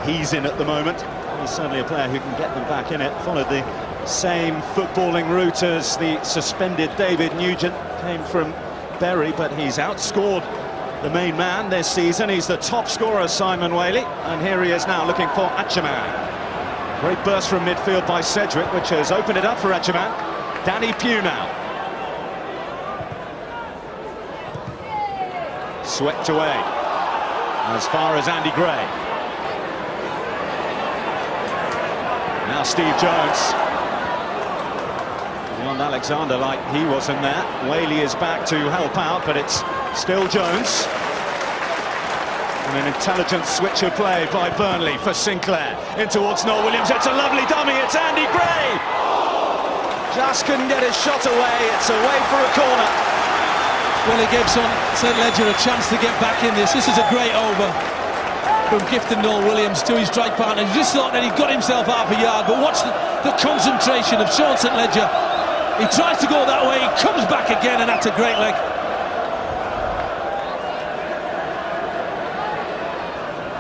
he's in at the moment. He's certainly a player who can get them back in it. Followed the same footballing route as the suspended David Nugent. Came from Bury, but he's outscored the main man this season. He's the top scorer, Simon Whaley. And here he is now looking for Achaman. Great burst from midfield by Sedgwick, which has opened it up for Achaman. Danny Pugh now. Swept away as far as Andy Gray. Now Steve Jones. Beyond Alexander, like he wasn't there. Whaley is back to help out, but it's still Jones. And an intelligent switch of play by Burnley for Sinclair. In towards Noel Williams. It's a lovely dummy. It's Andy Gray. Just couldn't get his shot away. It's away for a corner. Well, it gives St Ledger a chance to get back in this. This is a great over. from gifting Noel Williams to his strike partner. He just thought that he got himself half a yard, but watch the concentration of Sean St Ledger. He tries to go that way, he comes back again, and that's a great leg.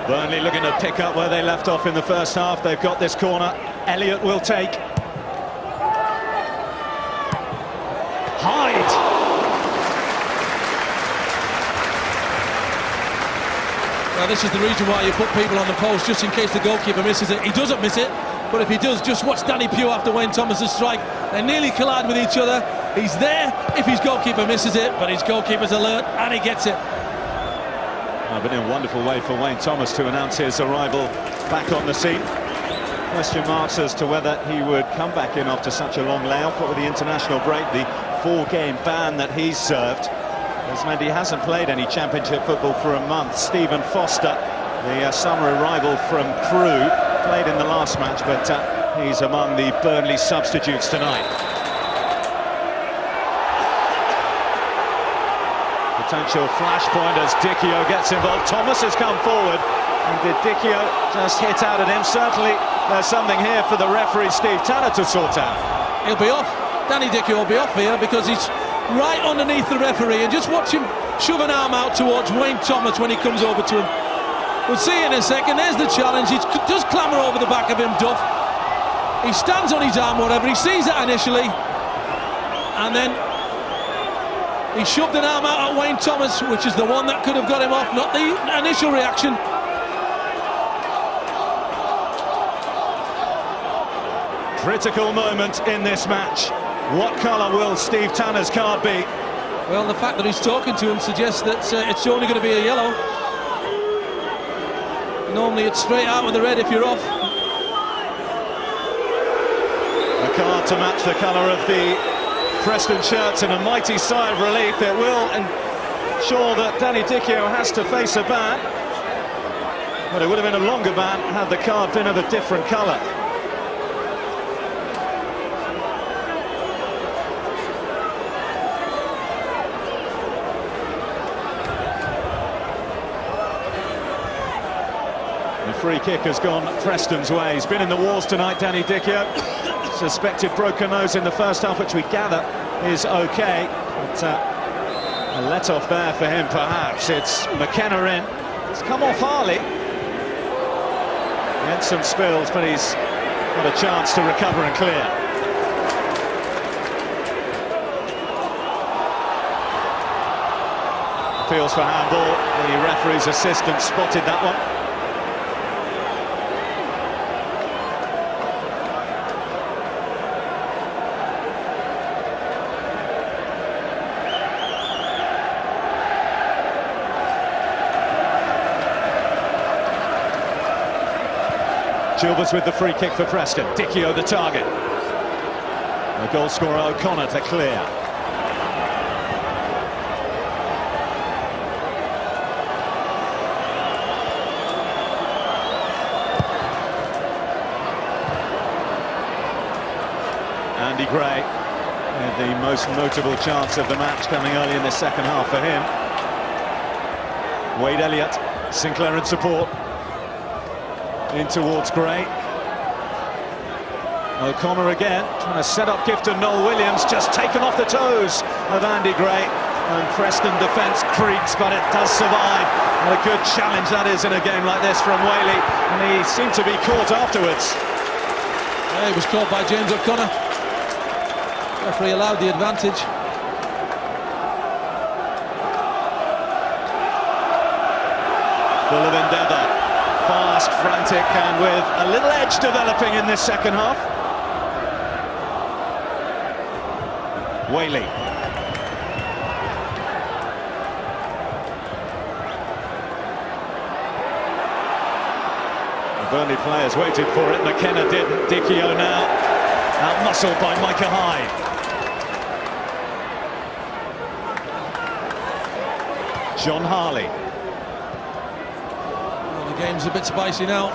Burnley looking to pick up where they left off in the first half. They've got this corner. Elliott will take. Hyde. Now this is the reason why you put people on the post, just in case the goalkeeper misses it. He doesn't miss it, but if he does, just watch Danny Pugh after Wayne Thomas's strike. They nearly collide with each other. He's there if his goalkeeper misses it, but his goalkeeper's alert and he gets it. But in a wonderful way for Wayne Thomas to announce his arrival back on the scene. Question marks as to whether he would come back in after such a long layoff. What with the international break, the 4-game ban that he's served has meant he hasn't played any championship football for a month. Stephen Foster, the summer arrival from Crewe, played in the last match, but he's among the Burnley substitutes tonight. Potential flashpoint as Dicchio gets involved. Thomas has come forward, and did Dicchio just hit out at him? Certainly there's something here for the referee Steve Tanner to sort out. He'll be off. Danny Dicchio will be off here because he's right underneath the referee, and just watch him shove an arm out towards Wayne Thomas when he comes over to him. We'll see in a second. There's the challenge. He does clamber over the back of him, Duff. He stands on his arm, whatever. He sees it initially, and then he shoved an arm out at Wayne Thomas, which is the one that could have got him off, not the initial reaction. Critical moment in this match. What colour will Steve Tanner's card be? Well, the fact that he's talking to him suggests that it's only going to be a yellow. Normally it's straight out with the red if you're off. A card to match the colour of the Preston shirts, and a mighty sigh of relief. It will ensure that Danny Dicchio has to face a ban, but it would have been a longer ban had the card been of a different colour. The free kick has gone Preston's way. He's been in the wars tonight, Danny Dicchio. Suspected broken nose in the first half, which we gather is okay. But a let-off there for him, perhaps. It's McKenna in. It's come off Harley. He had some spills, but he's got a chance to recover and clear. Appeals for handball. The referee's assistant spotted that one. Chilvers with the free kick for Preston. Dicchio the target. The goal scorer O'Connor to clear. Andy Gray with the most notable chance of the match coming early in the second half for him. Wade Elliott, Sinclair in support. In towards Gray. O'Connor again, trying to set up Gifton. Noel Williams just taken off the toes of Andy Gray. And Preston defence creaks, but it does survive. And a good challenge that is in a game like this from Whaley. And he seemed to be caught afterwards. Yeah, he was caught by James O'Connor. Referee allowed the advantage. Full of endeavour. Fast, frantic, and with a little edge developing in this second half. Whaley. The Burnley players waited for it. McKenna didn't. Dicchio now out-muscled by Micah Hyde. John Harley. The game's a bit spicy now.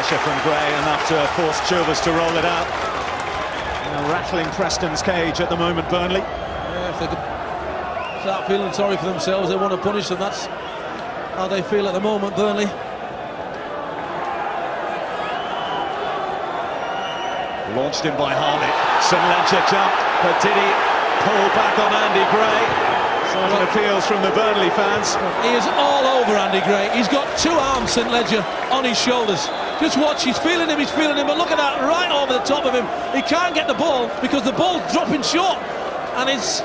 pressure from Gray, enough to force Chilvers to roll it out. Rattling Preston's cage at the moment, Burnley. Yeah, if they could start feeling sorry for themselves, they want to punish them. That's how they feel at the moment, Burnley. Launched in by Harley. St Ledger jumped, but did he pull back on Andy Gray? Some appeals from the Burnley fans. He is all over Andy Gray. He's got two arms, St Ledger, on his shoulders. Just watch, he's feeling him, but look at that, right over the top of him. He can't get the ball because the ball's dropping short, and it's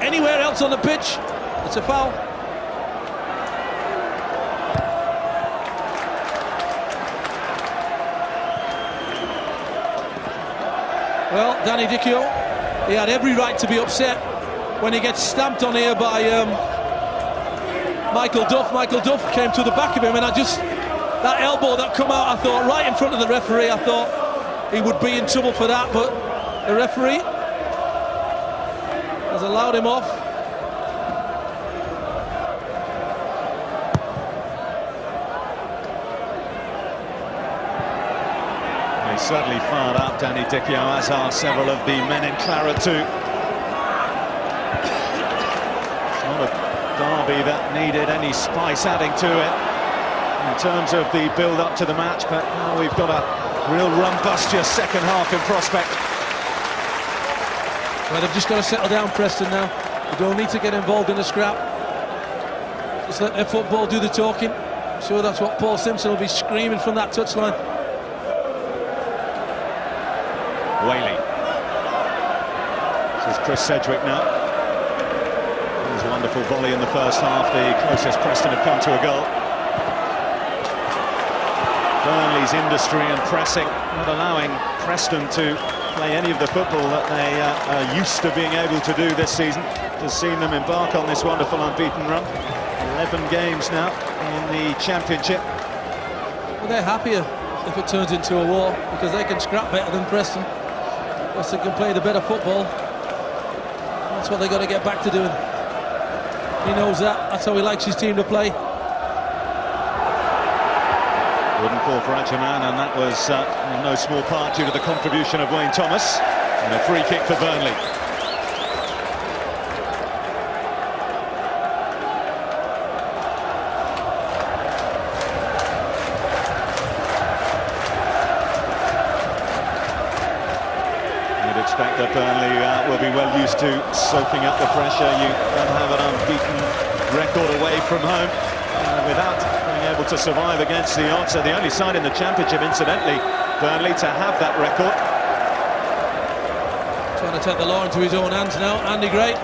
anywhere else on the pitch. It's a foul. Well, Danny Dichio, he had every right to be upset when he gets stamped on here by Michael Duff. Michael Duff came to the back of him, and that elbow that come out, I thought, right in front of the referee, I thought he would be in trouble for that, but the referee has allowed him off. He certainly fired up, Danny Dichio, as are several of the men in claret too. It's not a derby that needed any spice adding to it in terms of the build-up to the match, but now we've got a real rumbustious second half in prospect. Well, they've just got to settle down, Preston, now. They don't need to get involved in a scrap. Just let their football do the talking. I'm sure that's what Paul Simpson will be screaming from that touchline. Whaley. This is Chris Sedgwick now. It was a wonderful volley in the first half, the closest Preston have come to a goal. Burnley's industry and pressing, not allowing Preston to play any of the football that they are used to being able to do this season. Just seen them embark on this wonderful unbeaten run. 11 games now in the Championship. Well, they're happier if it turns into a war, because they can scrap better than Preston. Preston can play the better football. That's what they've got to get back to doing. He knows that. That's how he likes his team to play. Wooden fall for Achaman, and that was in no small part due to the contribution of Wayne Thomas. And a free kick for Burnley. You'd expect that Burnley will be well used to soaking up the pressure. You don't have an unbeaten record away from home without being able to survive against the odds. So the only side in the Championship, incidentally, Burnley, to have that record. Trying to take the law into his own hands now, Andy Gray.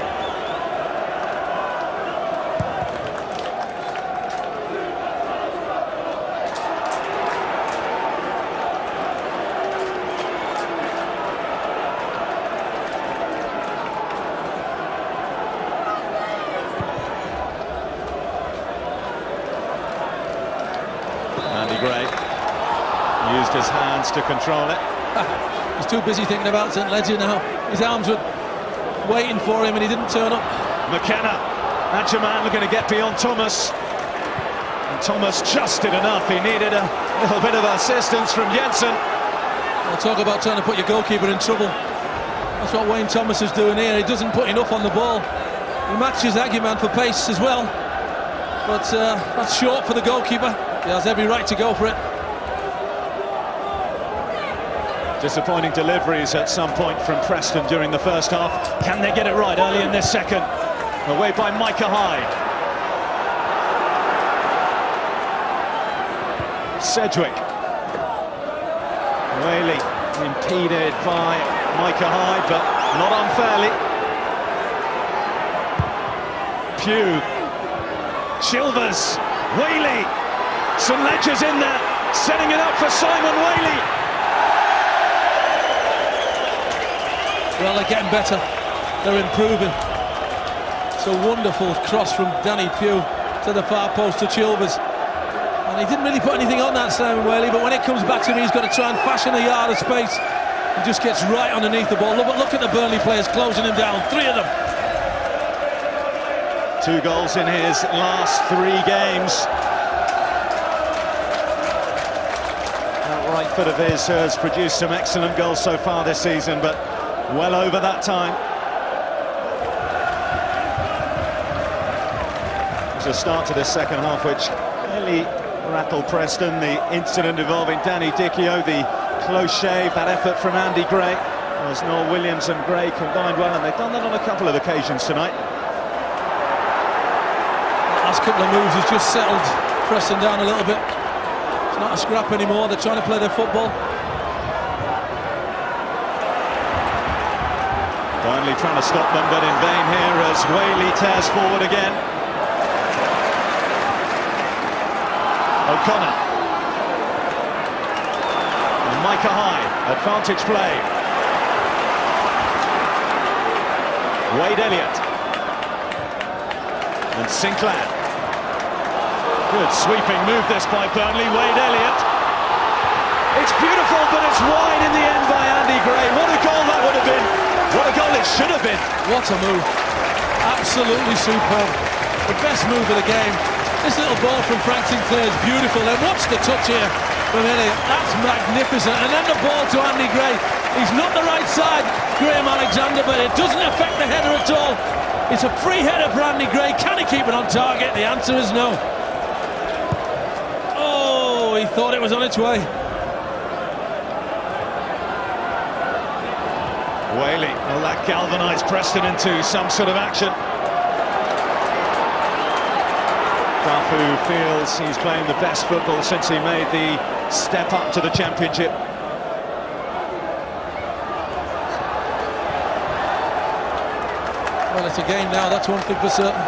Gray used his hands to control it. He's too busy thinking about St Ledger now. His arms were waiting for him and he didn't turn up. McKenna, Achaman looking to get beyond Thomas. And Thomas just did enough. He needed a little bit of assistance from Jensen. I'll talk about trying to put your goalkeeper in trouble. That's what Wayne Thomas is doing here. He doesn't put enough on the ball. He matches Aguiman for pace as well. But that's short for the goalkeeper. He has every right to go for it. Disappointing deliveries at some point from Preston during the first half. Can they get it right early in this second? Away by Micah Hyde. Sedgwick. Whaley impeded by Micah Hyde, but not unfairly. Pugh. Chilvers. Whaley. St Ledger's in there, setting it up for Simon Whaley. Well, they're getting better. They're improving. It's a wonderful cross from Danny Pugh to the far post to Chilvers. And he didn't really put anything on that, Simon Whaley, but when it comes back to him, he's got to try and fashion a yard of space. He just gets right underneath the ball. Look at the Burnley players closing him down, 3 of them. 2 goals in his last 3 games. That right foot of his has produced some excellent goals so far this season, but well over that time. There's a start to this second half which really rattled Preston. The incident involving Danny Dichio, the close shave, that effort from Andy Gray, as Noel Williams and Gray combined well, and they've done that on a couple of occasions tonight. The last couple of moves has just settled Preston down a little bit. It's not a scrap anymore, they're trying to play their football. Burnley trying to stop them, but in vain here as Whaley tears forward again. O'Connor. And Micah High, advantage play. Wade Elliott. And Sinclair. Good sweeping move this by Burnley. Wade Elliott. It's beautiful, but it's wide in the end by Andy Gray. What a goal that would have been. What a goal it should have been. What a move. Absolutely superb. The best move of the game. This little ball from Frank Sinclair is beautiful. And watch the touch here from Elliott. That's magnificent. And then the ball to Andy Gray. He's not the right side, Graham Alexander, but it doesn't affect the header at all. It's a free header for Andy Gray. Can he keep it on target? The answer is no. Oh, he thought it was on its way. Whaley, well, that galvanised Preston into some sort of action. Duff, who feels he's playing the best football since he made the step up to the Championship. Well, it's a game now, that's one thing for certain.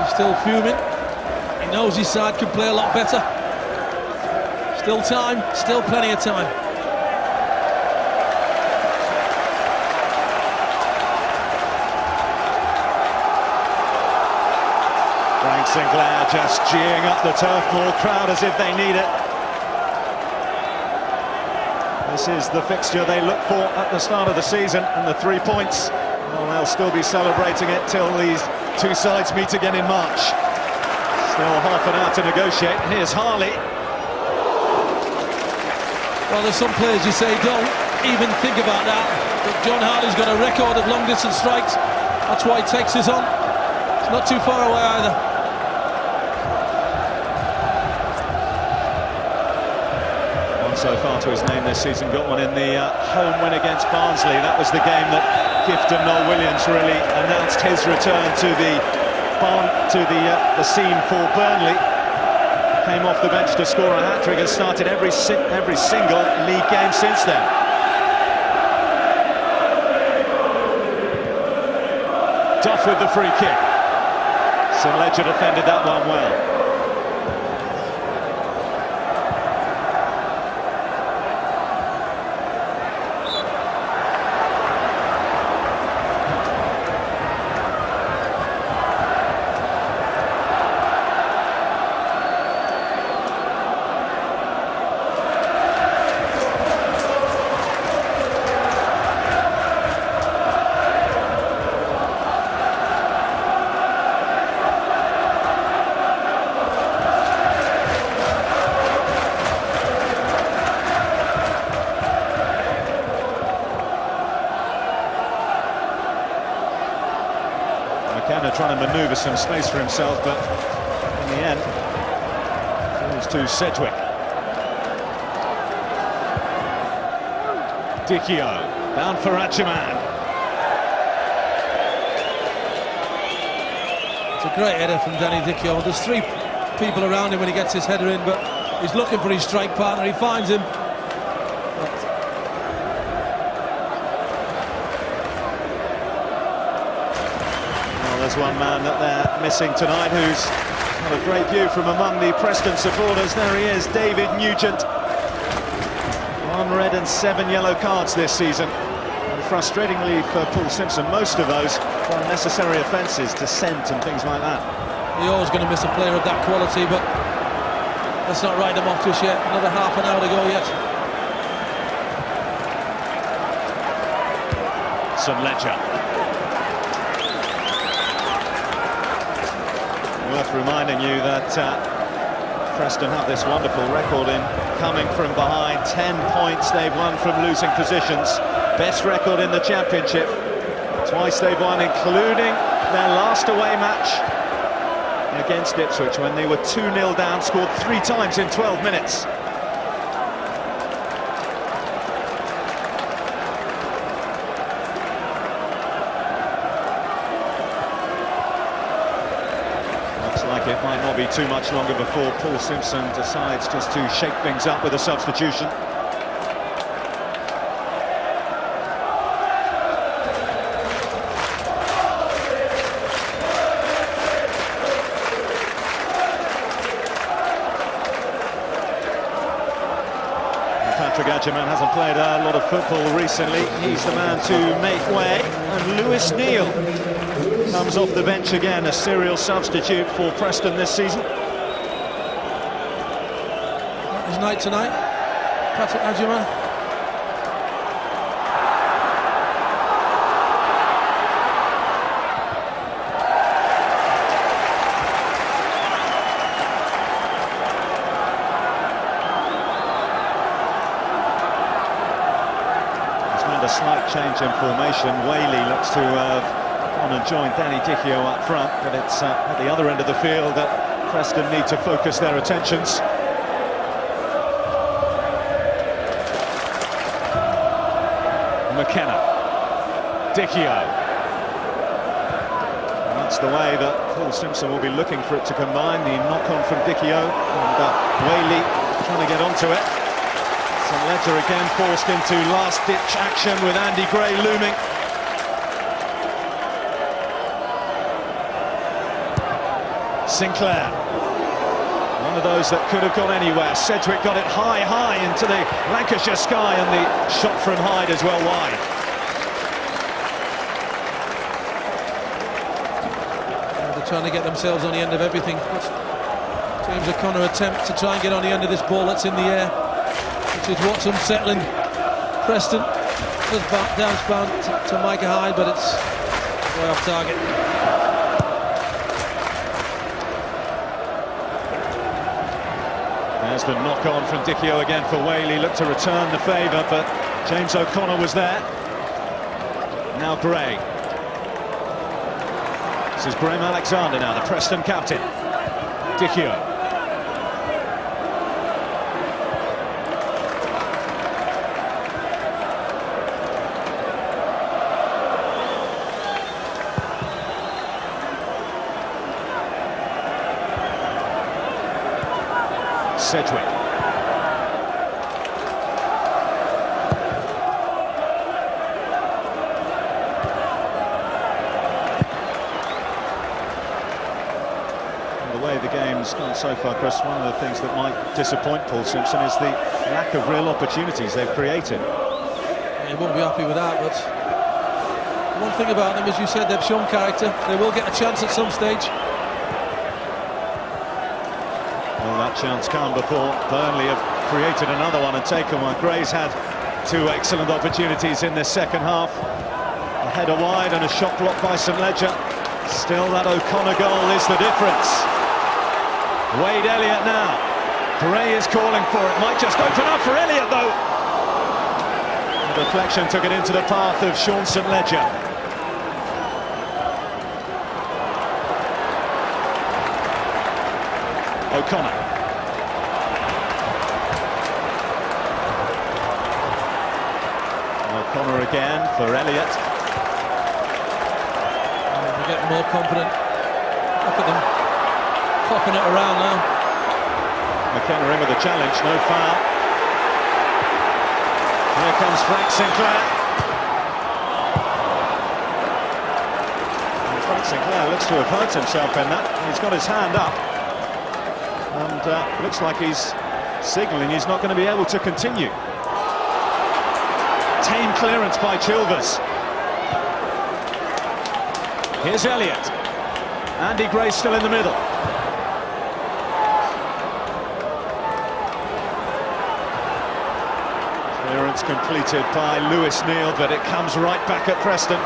He's still fuming. He knows his side can play a lot better. Still time, still plenty of time. Frank Sinclair just geeing up the Turf Moor crowd as if they need it. This is the fixture they look for at the start of the season, and the 3 points, well, they'll still be celebrating it till these two sides meet again in March. Still half an hour to negotiate. Here's Harley. Well, there's some players you say don't even think about that, but John Harley's got a record of long-distance strikes. That's why he takes this on. It's not too far away either. One so far to his name this season, got one in the home win against Barnsley. That was the game that Gift and Noel Williams really announced his return to the scene for Burnley. Came off the bench to score a hat-trick and started every single league game since then. Duff with the free kick. St Ledger defended that one well. Trying to manoeuvre some space for himself, but in the end, falls to Sedgwick. Dichio, bound for Achaman. It's a great header from Danny Dichio. There's three people around him when he gets his header in, but he's looking for his strike partner. He finds him. There's one man that they're missing tonight who's got a great view from among the Preston supporters. There he is, David Nugent. 1 red and 7 yellow cards this season. And frustratingly for Paul Simpson, most of those for unnecessary offences, dissent and things like that. You're always going to miss a player of that quality, but let's not write them off just yet. Another half an hour to go yet. St Ledger. Worth reminding you that Preston have this wonderful record in coming from behind. 10 points they've won from losing positions. Best record in the Championship. Twice they've won, including their last away match against Ipswich when they were 2-0 down, scored 3 times in 12 minutes. Like it might not be too much longer before Paul Simpson decides just to shake things up with a substitution. Patrick Adjeman hasn't played a lot of football recently. He's the man to make way, and Lewis Neal comes off the bench again, a serial substitute for Preston this season. His night tonight, Patrick Adjeman. He's made a slight change in formation. Whaley looks to have and joined Danny Dichio up front, but it's at the other end of the field that Preston need to focus their attentions. McKenna, Dichio. And that's the way that Paul Simpson will be looking for it to combine. The knock-on from Dichio, and Whaley trying to get onto it. St Ledger again forced into last-ditch action with Andy Gray looming. Sinclair, one of those that could have gone anywhere. Sedgwick got it high into the Lancashire sky, and the shot from Hyde as well wide. They're trying to get themselves on the end of everything. James O'Connor attempt to try and get on the end of this ball that's in the air, which is what's unsettling Preston. Just bounce to Micah Hyde, but it's way off target. There's the knock-on from Dichio again for Whaley. Looked to return the favour, but James O'Connor was there. Now Gray. This is Graham Alexander now, the Preston captain. Dichio. Sedgwick. And the way the game's gone so far, Chris, one of the things that might disappoint Paul Simpson is the lack of real opportunities they've created. Yeah, he won't be happy with that, but one thing about them, as you said, they've shown character. They will get a chance at some stage. Well, that chance come before Burnley have created another one and taken one. Gray's had 2 excellent opportunities in this second half. A header wide and a shot blocked by St Ledger. Still, that O'Connor goal is the difference. Wade Elliott now. Gray is calling for it. Might just open up for Elliott, though. The deflection took it into the path of Sean St Ledger. O'Connor. O'Connor again for Elliott. They're getting more confident. Look at them popping it around now. McKenna in with the challenge, no foul. Here comes Frank Sinclair. And Frank Sinclair looks to have hurt himself in that. He's got his hand up. And looks like he's signalling he's not going to be able to continue. Tame clearance by Chilvers. Here's Elliott. Andy Gray still in the middle. Clearance completed by Lewis Neal, but it comes right back at Preston.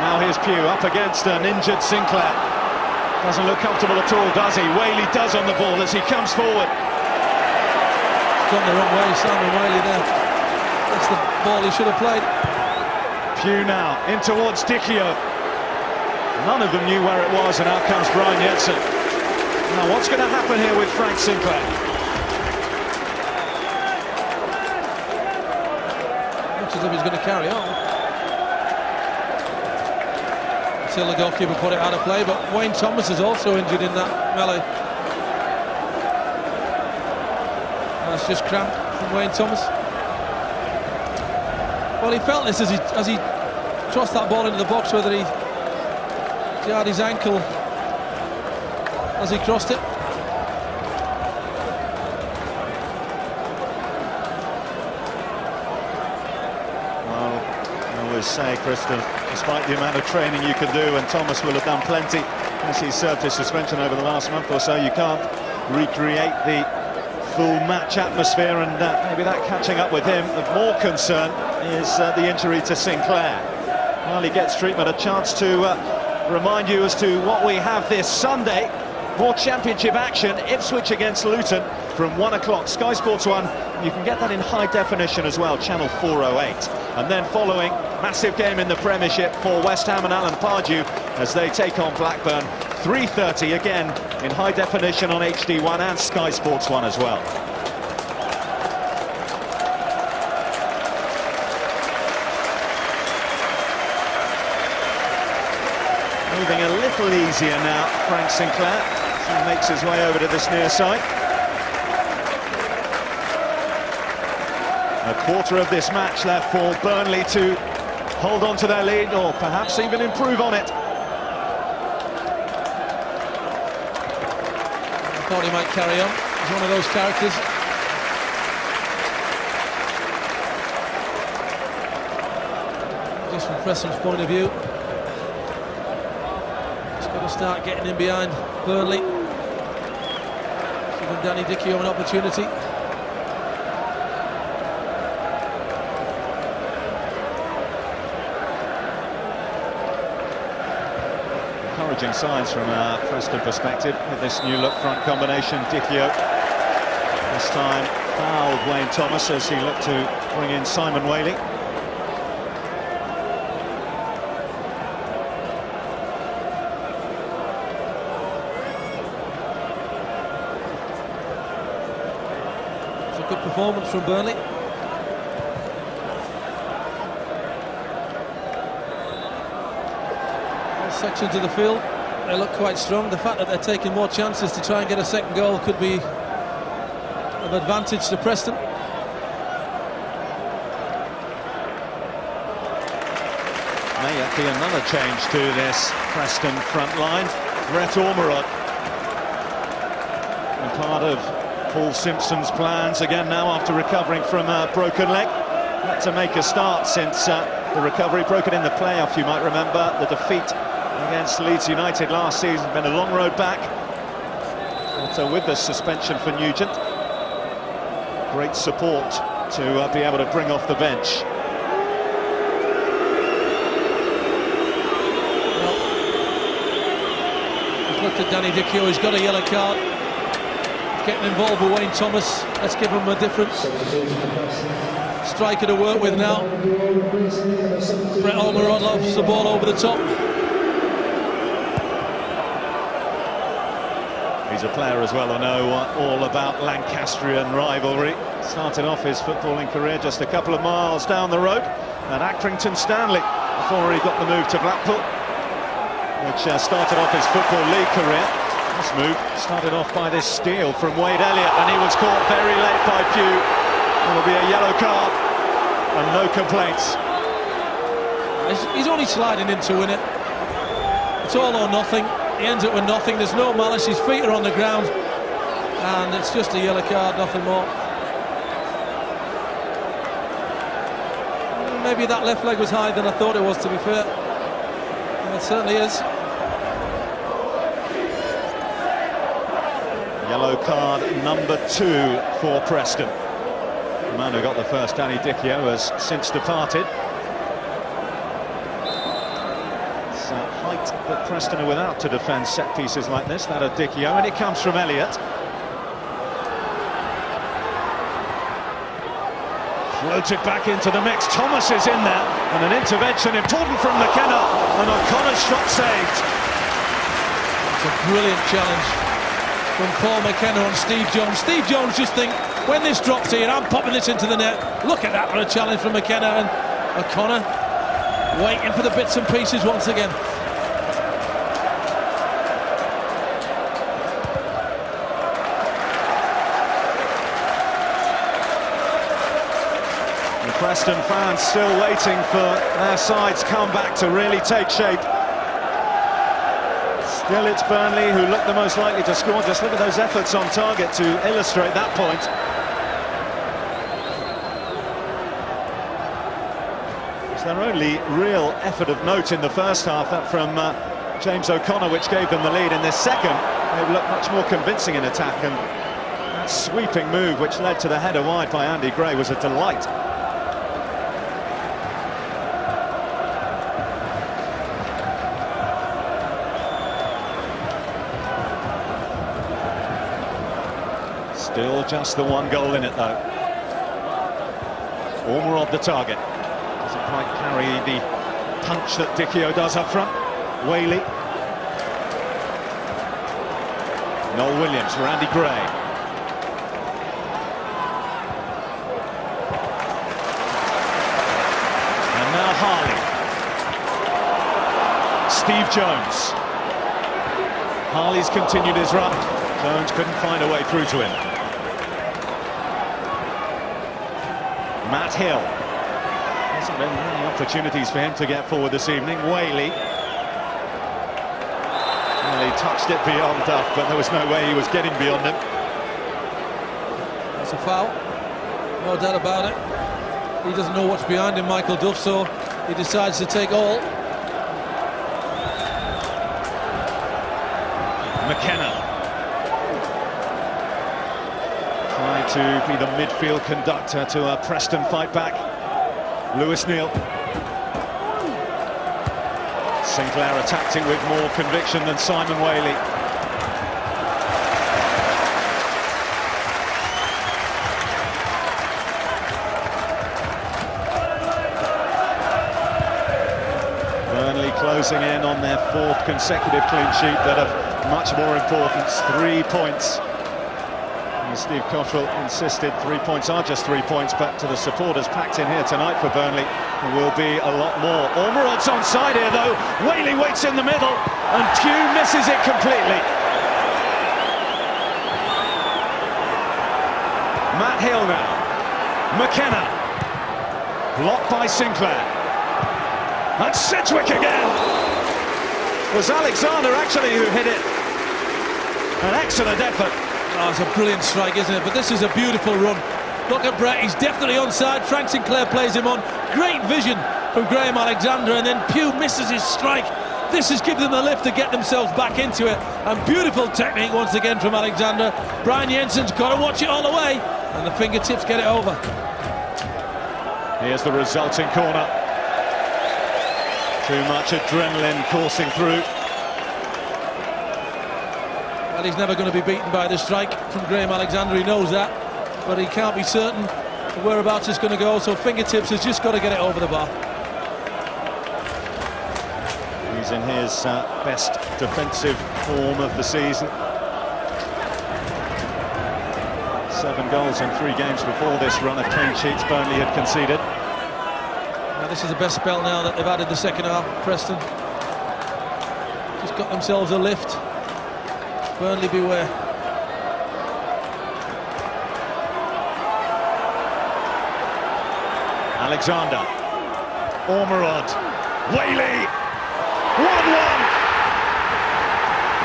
Now here's Pugh up against an injured Sinclair. Doesn't look comfortable at all, does he? Whaley does on the ball as he comes forward. Gone the wrong way, Simon Whaley there. That's the ball he should have played. Pugh now in towards Dicchio. None of them knew where it was, and out comes Brian Jensen. Now what's going to happen here with Frank Sinclair? Looks as if he's going to carry on. Until the goalkeeper put it out of play, but Wayne Thomas is also injured in that melee. That's just cramped from Wayne Thomas. Well, he felt this as he tossed that ball into the box, whether he jarred his ankle as he crossed it. Well, I always say, Preston, despite the amount of training you can do, and Thomas will have done plenty as he served his suspension over the last month or so, you can't recreate the full match atmosphere, and maybe that catching up with him. Of more concern is the injury to Sinclair. While he gets treatment, a chance to remind you as to what we have this Sunday. More championship action, Ipswich against Luton from 1 o'clock, Sky Sports 1. You can get that in high definition as well, channel 408. And then following, massive game in the Premiership for West Ham and Alan Pardew as they take on Blackburn. 3:30 again in high definition on HD1 and Sky Sports 1 as well. Moving a little easier now, Frank Sinclair, as he makes his way over to this near side. A quarter of this match left for Burnley to hold on to their lead, or perhaps even improve on it. I thought he might carry on. He's one of those characters. Just from Preston's point of view, he's got to start getting in behind Burnley, giving Danny Dicchio an opportunity. Encouraging signs from a Preston perspective with this new look front combination. Dicchio this time fouled Wayne Thomas as he looked to bring in Simon Whaley. It's a good performance from Burnley. Sections of the field, they look quite strong. The fact that they're taking more chances to try and get a second goal could be of advantage to Preston. May yet be another change to this Preston front line. Brett Ormerod, and part of Paul Simpson's plans again now after recovering from a broken leg. Had to make a start since the recovery, broken in the playoff, you might remember, the defeat against Leeds United last season. Been a long road back, but with the suspension for Nugent, great support to be able to bring off the bench. Well, he's looked at Danny Dicchio, he's got a yellow card. Getting involved with Wayne Thomas, let's give him a different striker to work with now. Brett Ormerod loves the ball over the top. He's a player as well, I know all about Lancastrian rivalry. Started off his footballing career just a couple of miles down the road at Accrington Stanley before he got the move to Blackpool, which started off his Football League career. This move started off by this steal from Wade Elliott, and he was caught very late by Pugh. It'll be a yellow card and no complaints. He's only sliding in to win it. It's all or nothing. He ends up with nothing. There's no malice. His feet are on the ground, and it's just a yellow card, nothing more. Maybe that left leg was higher than I thought it was, to be fair. And it certainly is. Yellow card number 2 for Preston. The man who got the first, Danny Dicchio, has since departed. point that Preston are without to defend set pieces like this, that of Dicchio, and it comes from Elliott. Floated back into the mix. Thomas is in there, and an intervention important from McKenna, and O'Connor's shot saved. It's a brilliant challenge from Paul McKenna on Steve Jones. Steve Jones just think, when this drops here, I'm popping this into the net. Look at that for a challenge from McKenna, and O'Connor waiting for the bits and pieces once again. The Preston fans still waiting for their side's comeback to really take shape. Still, it's Burnley who look the most likely to score. Just look at those efforts on target to illustrate that point. It's their only real effort of note in the first half, that from James O'Connor, which gave them the lead. In this second, they've looked much more convincing in attack, and that sweeping move which led to the header wide by Andy Gray was a delight. Still just the one goal in it, though. Ormerod the target. Doesn't quite carry the punch that Dicchio does up front. Whaley. Noel Williams for Andy Gray. And now Harley. Steve Jones. Harley's continued his run. Jones couldn't find a way through to him. Matt Hill. Hasn't been many opportunities for him to get forward this evening. Whaley. Well, he touched it beyond Duff, but there was no way he was getting beyond him. That's a foul, no doubt about it. He doesn't know what's behind him, Michael Duff, so he decides to take all. McKenna. Trying to be the midfield conductor to a Preston fight back. Lewis Neal. Sinclair attacked it with more conviction than Simon Whaley. Burnley closing in on their fourth consecutive clean sheet, that of much more importance, 3 points. And Steve Cottrell insisted 3 points are just 3 points. Back to the supporters packed in here tonight for Burnley. There will be a lot more. Ormerod's onside here, though. Whaley waits in the middle, and Pugh misses it completely. Matt Hill now. McKenna. Blocked by Sinclair. And Sedgwick again. It was Alexander actually who hit it. An excellent effort. Oh, it's a brilliant strike, isn't it? But this is a beautiful run. Look at Brett, he's definitely onside. Frank Sinclair plays him on. Great vision from Graham Alexander, and then Pugh misses his strike. This has given them a lift to get themselves back into it. And beautiful technique once again from Alexander. Brian Jensen's got to watch it all the way, and the fingertips get it over. Here's the resulting corner. Too much adrenaline coursing through. Well, he's never going to be beaten by the strike from Graham Alexander, he knows that, but he can't be certain whereabouts it's going to go, so fingertips has just got to get it over the bar. He's in his best defensive form of the season. 7 goals in 3 games before this run of clean sheets Burnley had conceded. Now this is the best spell now that they've added the second half, Preston. Just got themselves a lift. Burnley beware. Alexander. Ormerod. Whaley. 1-1.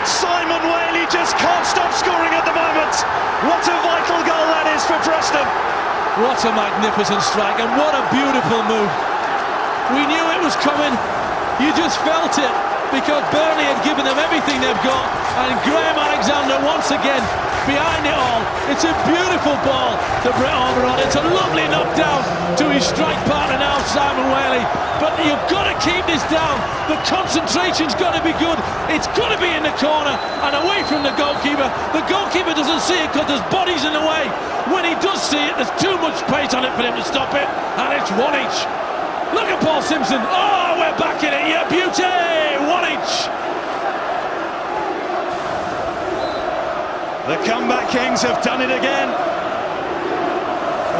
Simon Whaley just can't stop scoring at the moment. What a vital goal that is for Preston. What a magnificent strike, and what a beautiful move. We knew it was coming. You just felt it. because Burnley had given them everything they've got, and Graham Alexander once again behind it all. It's a beautiful ball to Brett Ormerod. It's a lovely knockdown to his strike partner now, Simon Whaley. But you've got to keep this down. The concentration's got to be good. It's got to be in the corner and away from the goalkeeper. The goalkeeper doesn't see it because there's bodies in the way. When he does see it, there's too much pace on it for him to stop it, and it's 1 each. Look at Paul Simpson. Oh, we're back in it. Yeah, beauty. 1 each. The comeback kings have done it again.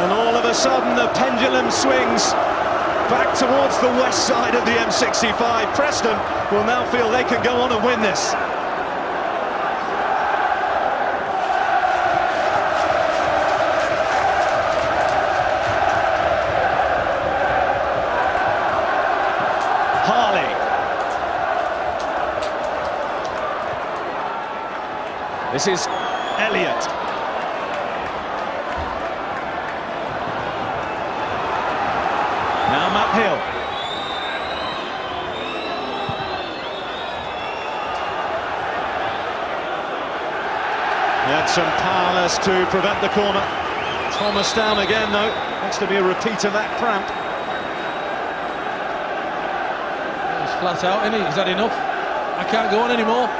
And all of a sudden the pendulum swings back towards the west side of the M65. Preston will now feel they can go on and win this. This is Elliott. Now Matt Hill. Edson powerless to prevent the corner. Thomas down again though. Has to be a repeat of that cramp. He's flat out, isn't he? He's had enough. I can't go on anymore.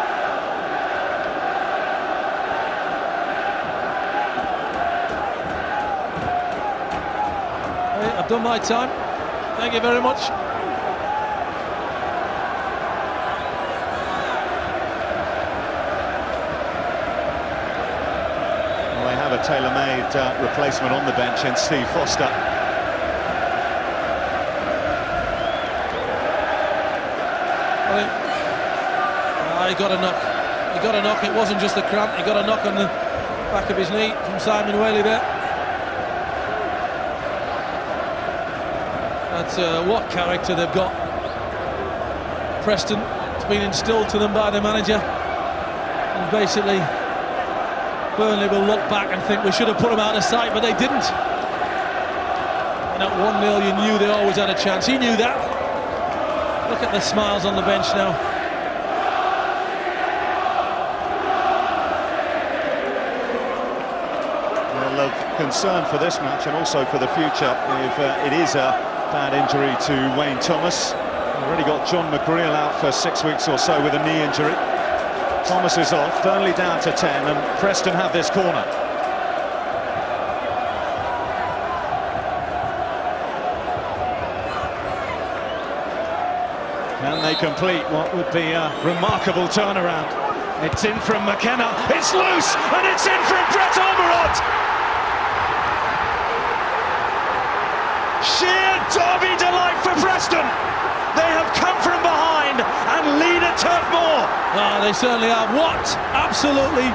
I've done my time. Thank you very much. Well, they have a tailor-made replacement on the bench in Steve Foster. Well, he got a knock. He got a knock. It wasn't just the cramp. He got a knock on the back of his knee from Simon Whaley there. That's what character they've got. Preston, it's been instilled to them by the manager, and basically Burnley will look back and think we should have put them out of sight, but they didn't. And at 1-0 you knew they always had a chance. He knew that. Look at the smiles on the bench now. Well, of concern for this match and also for the future if it is a bad injury to Wayne Thomas. We've already got John McGreal out for 6 weeks or so with a knee injury. Thomas is off, Burnley down to 10, and Preston have this corner. Can they complete what would be a remarkable turnaround? It's in from McKenna, it's loose, and it's in from Brett Ormerod! Sheer derby delight for Preston. They have come from behind and lead at Turf Moor. Oh, they certainly have. What absolutely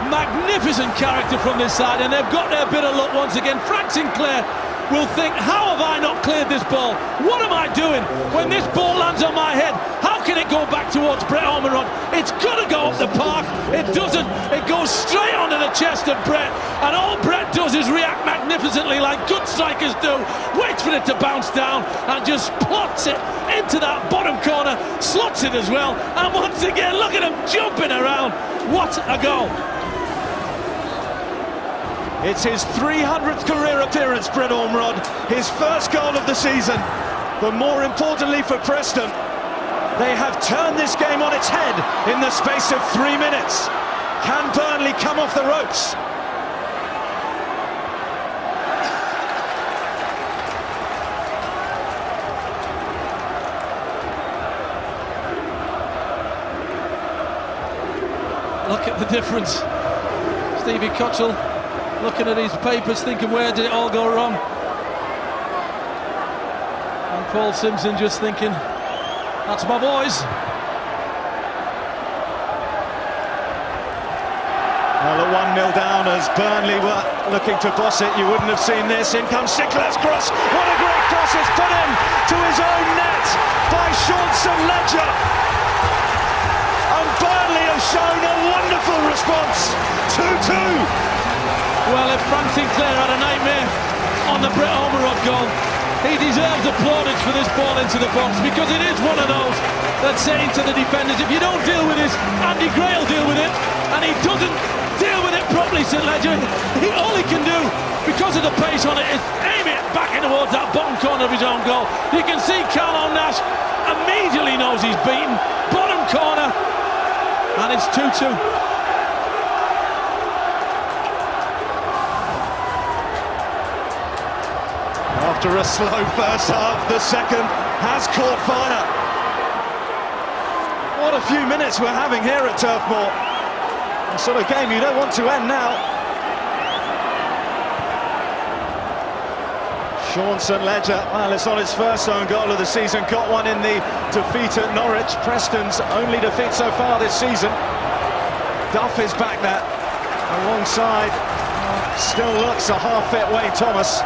magnificent character from this side, and they've got their bit of luck once again. Frank Sinclair will think, how have I not cleared this ball? What am I doing? When this ball lands on my head, how can it go back towards Brett Ormerod? It's got to go up the park. It doesn't. It goes straight onto the chest of Brett, and all Brett does is react magnificently like good strikers do. Waits for it to bounce down and just plots it into that bottom corner, slots it as well, and once again, look at him jumping around. What a goal! It's his 300th career appearance, Brett Ormerod, his first goal of the season. But more importantly for Preston, they have turned this game on its head in the space of 3 minutes. Can Burnley come off the ropes? Look at the difference. Stevie Cottrell looking at his papers, thinking, where did it all go wrong? And Paul Simpson just thinking, that's my boys. Well, at 1-0 down as Burnley were looking to boss it, you wouldn't have seen this. In comes Sinclair's cross. What a great cross! It's put in to his own net by Sean Ledger. And Burnley have shown a wonderful response. 2-2. Well, if Frank Sinclair had a nightmare on the Brett Ormerod goal, he deserves applaudage for this ball into the box, because it is one of those that's saying to the defenders, if you don't deal with this, Andy Gray will deal with it, and he doesn't deal with it properly, St Ledger. All he can do, because of the pace on it, is aim it back in towards that bottom corner of his own goal. You can see Carlo Nash immediately knows he's beaten. Bottom corner, and it's 2-2. After a slow first half, the second has caught fire. What a few minutes we're having here at Turf Moor. The sort of game you don't want to end now. Sean St Ledger, well, it's not his first own goal of the season, got one in the defeat at Norwich, Preston's only defeat so far this season. Duff is back there, alongside, still looks a half-fit Wayne Thomas.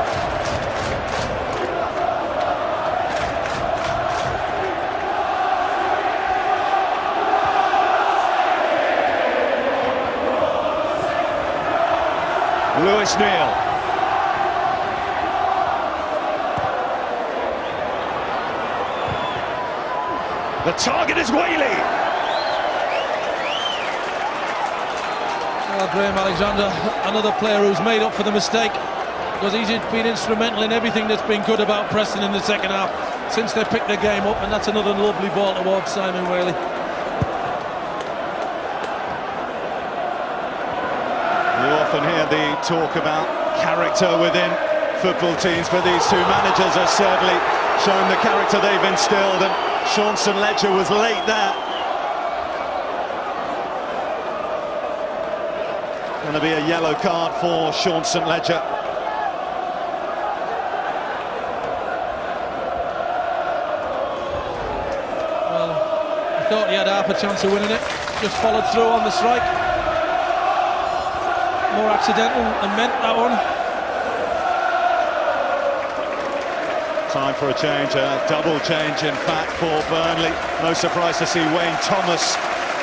Lewis Neal. The target is Whaley. Well, Graham Alexander, another player who's made up for the mistake, because he's been instrumental in everything that's been good about Preston in the second half since they picked the game up, and that's another lovely ball towards Simon Whaley. You often hear the talk about character within football teams, but these two managers have certainly shown the character they've instilled, and Sean St Ledger was late there. Going to be a yellow card for Sean St Ledger. Well, I thought he had half a chance of winning it, just followed through on the strike. More accidental and meant, that one. Time for a change, a double change in fact for Burnley. No surprise to see Wayne Thomas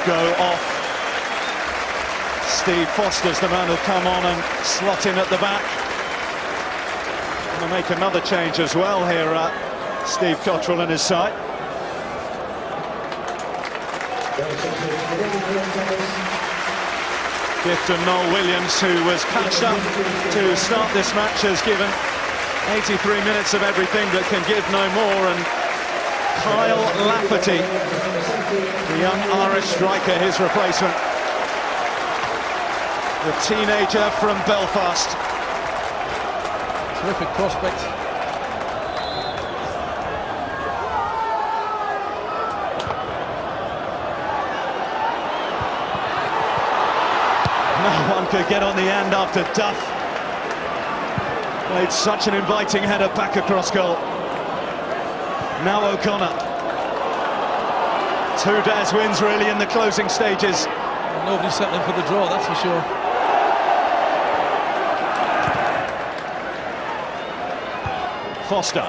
go off. Steve Foster's the man who'll come on and slot in at the back. Going to make another change as well here, Steve Cottrell and his side. Gifton Noel Williams, who was patched up to start this match, has given 83 minutes of everything but can give no more, and Kyle Lafferty, the young Irish striker, his replacement. The teenager from Belfast. Terrific prospect. No one could get on the end after Duff played such an inviting header back across goal. Now O'Connor. 2 Des wins really in the closing stages. Nobody's settling for the draw, that's for sure. Foster.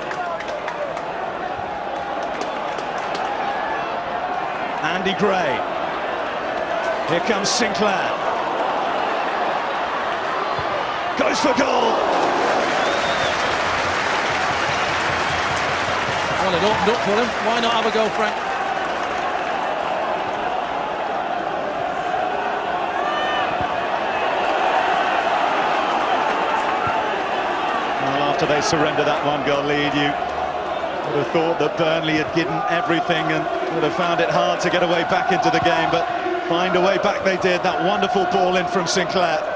Andy Gray. Here comes Sinclair. Goes for goal. Well, it opened up for him. Why not have a go, Frank? Well, after they surrender that 1-goal lead, you would have thought that Burnley had given everything and would have found it hard to get away back into the game, but find a way back they did. That wonderful ball in from Sinclair.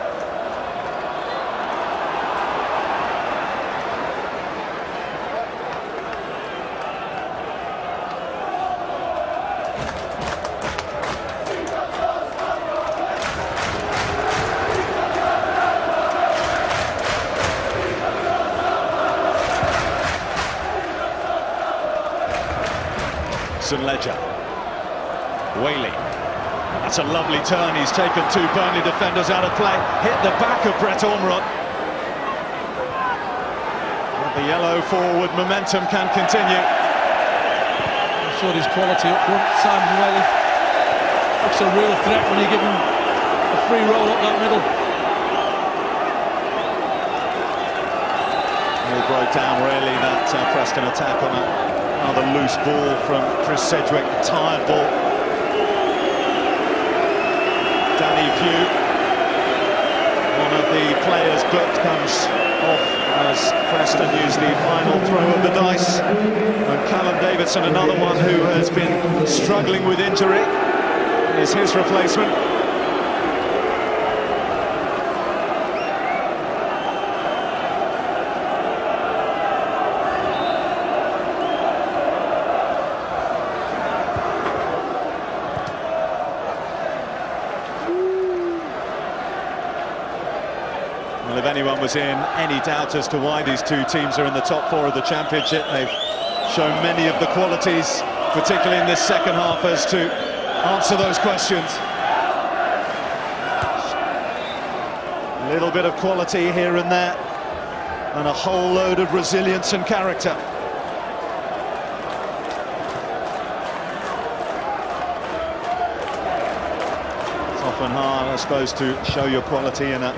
St Ledger. Whaley. That's a lovely turn. He's taken 2 Burnley defenders out of play. Hit the back of Brett Ormerod. The yellow forward momentum can continue. Showed his quality up front. Simon Whaley looks a real threat when you give him a free roll up that middle. He broke down really that Preston attack on that Another loose ball from Chris Sedgwick, tired ball. Danny Pugh, one of the players booked, comes off as Preston use the final throw of the dice. And Callum Davidson, another one who has been struggling with injury, is his replacement. Well, if anyone was in any doubt as to why these two teams are in the top four of the Championship, they've shown many of the qualities, particularly in this second half, as to answer those questions. A little bit of quality here and there, and a whole load of resilience and character. It's often hard, I suppose, to show your quality in a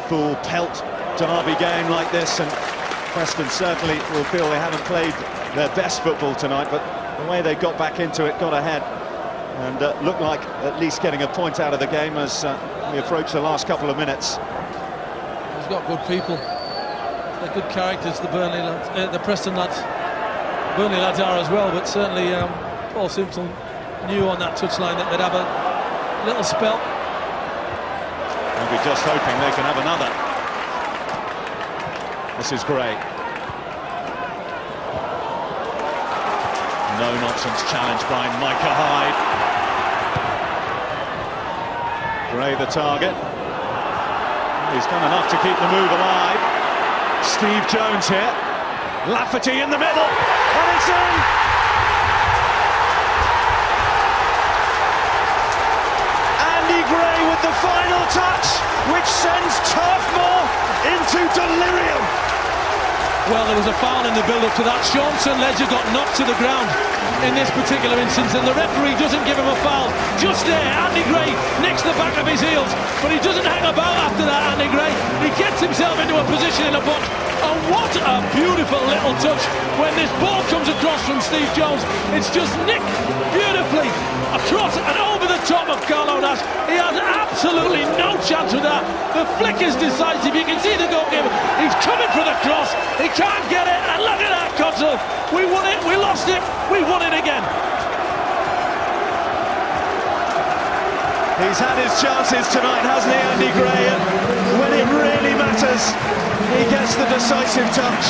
full pelt derby game like this, and Preston certainly will feel they haven't played their best football tonight, but the way they got back into it, got ahead, and looked like at least getting a point out of the game as we approach the last couple of minutes. He's got good people. They're good characters, the Burnley lads, the Preston lads. Burnley lads are as well, but certainly Paul Simpson knew on that touchline that they'd have a little spell. We're just hoping they can have another. This is great. No-nonsense challenge by Micah Hyde. Gray the target. He's done enough to keep the move alive. Steve Jones here. Lafferty in the middle, and it's in! Andy Gray with the final touch, which sends Turf Moor into delirium. Well, there was a foul in the build-up to that. Sean Ledger got knocked to the ground in this particular instance, and the referee doesn't give him a foul. Just there, Andy Gray nicks the back of his heels, but he doesn't hang about after that, Andy Gray. He gets himself into a position in a box, and what a beautiful little touch when this ball comes across from Steve Jones. It's just nicked beautifully across and over the top of Carlo Nash. He has absolutely no chance with that. The flick is decisive. You can see the goalkeeper. He's coming for the cross. He can't get it, and look at that, Kotsov. We won it, we lost it, we won it again. He's had his chances tonight, hasn't he, Andy Gray? And when it really matters, he gets the decisive touch.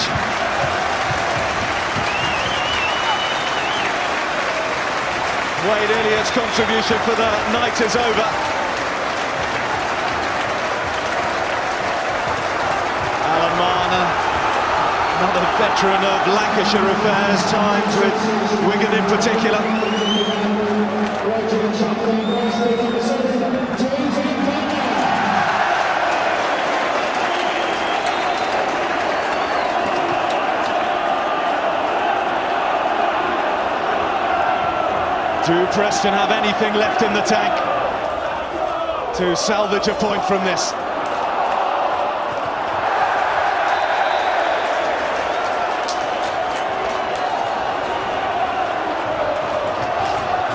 Wade Elliott's contribution for the night is over. Alan Marner, another veteran of Lancashire affairs, times with Wigan in particular. Do Preston have anything left in the tank to salvage a point from this?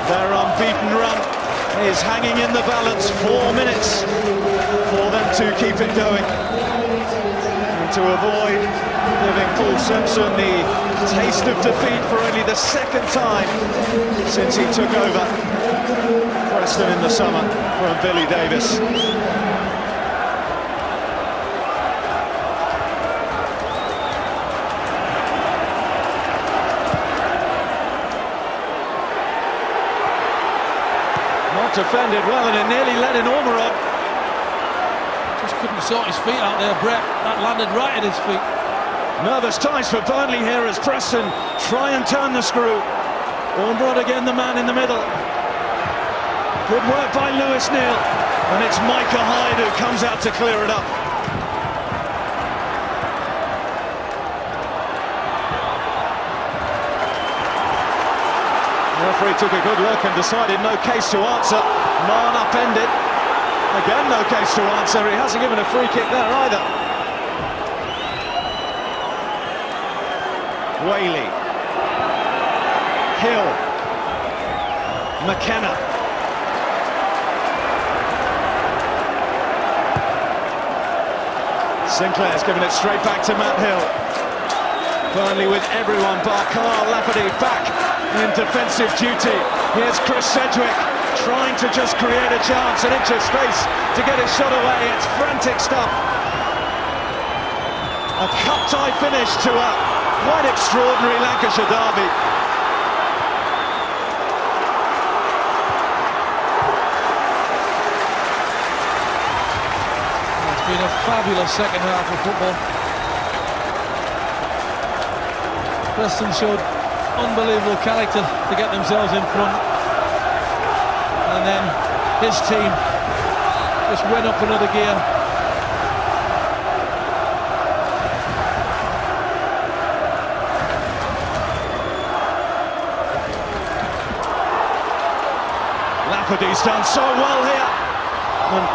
Their unbeaten run is hanging in the balance. 4 minutes for them to keep it going. And to avoid giving Paul Simpson the taste of defeat for only the second time since he took over Preston in the summer from Billy Davis. Not defended well, and it nearly led in Ormerod. Just couldn't sort his feet out there, Brett. That landed right at his feet. Nervous times for Burnley here as Preston try and turn the screw. Ormerod again, the man in the middle. Good work by Lewis Neal, and it's Micah Hyde who comes out to clear it up. The referee took a good look and decided no case to answer. Man upended. Again, no case to answer. He hasn't given a free kick there either. Whaley. Hill. McKenna. Sinclair's giving it straight back to Matt Hill. Burnley with everyone bar Carl Lafferty back in defensive duty. Here's Chris Sedgwick trying to just create a chance, an inch of space to get his shot away. It's frantic stuff. A cup-tie finish to a quite extraordinary Lancashire derby. It's been a fabulous second half of football. Preston showed unbelievable character to get themselves in front, and then his team just went up another gear. Lafferty's done so well here, and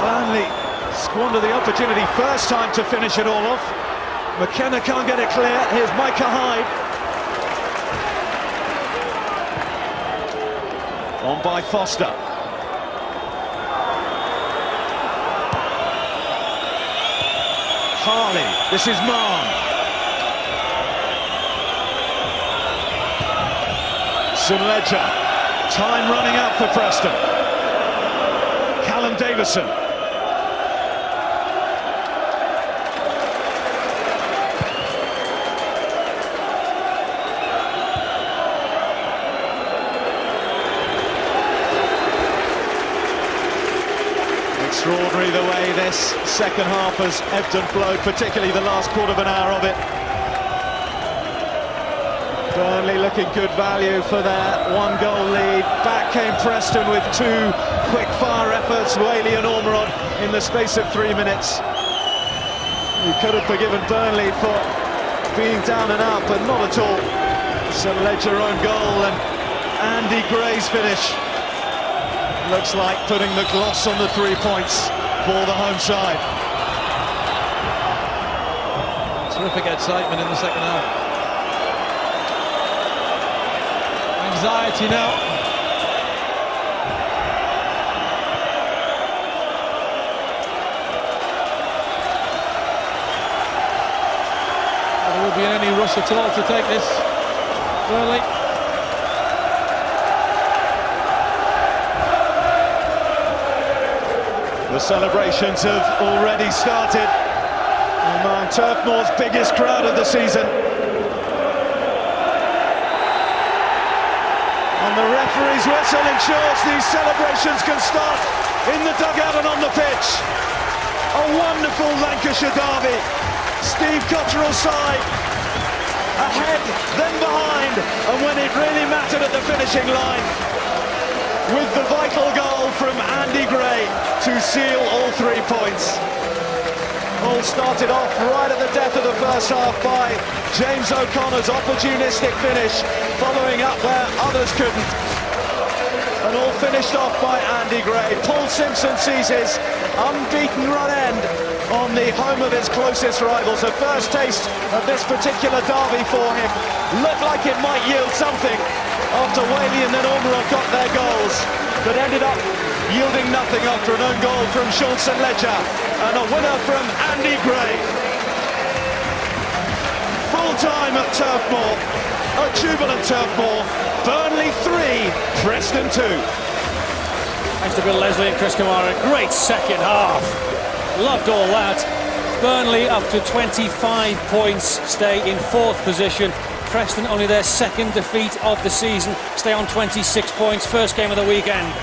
Burnley squander the opportunity first time to finish it all off. McKenna can't get it clear. Here's Micah Hyde. On by Foster. Harley. This is Mann. St Ledger. Time running out for Preston. Callum Davison. Extraordinary the way this second half has ebbed and flowed, particularly the last quarter of an hour of it. Burnley looking good value for their one-goal lead. Back came Preston with two quick-fire efforts, Whaley and Ormerod, in the space of 3 minutes. You could have forgiven Burnley for being down and out, but not at all. St Ledger own goal and Andy Gray's finish. Looks like putting the gloss on the 3 points for the home side. Terrific excitement in the second half. Anxiety now. There won't be any rush at all to take this. Burnley. The celebrations have already started among Turf Moor's biggest crowd of the season. And the referee's whistle ensures these celebrations can start in the dugout and on the pitch. A wonderful Lancashire derby. Steve Cotterill's side ahead, then behind, and when it really mattered at the finishing line, with the vital goal from Andy Gray to seal all 3 points. All started off right at the death of the first half by James O'Connor's opportunistic finish, following up where others couldn't. And all finished off by Andy Gray. Paul Simpson sees his unbeaten run end on the home of his closest rivals. A first taste of this particular derby for him. Looked like it might yield something after Whaley and then Ormerod got their goals, but ended up yielding nothing after an own goal from Sean St Ledger and a winner from Andy Gray. Full time at Turf Moor, a jubilant Turf Moor. Burnley 3, Preston 2. Thanks to Bill Leslie and Chris Kamara. Great second half. Loved all that. Burnley up to 25 points, stay in 4th position. Preston only their 2nd defeat of the season, stay on 26 points. First game of the weekend.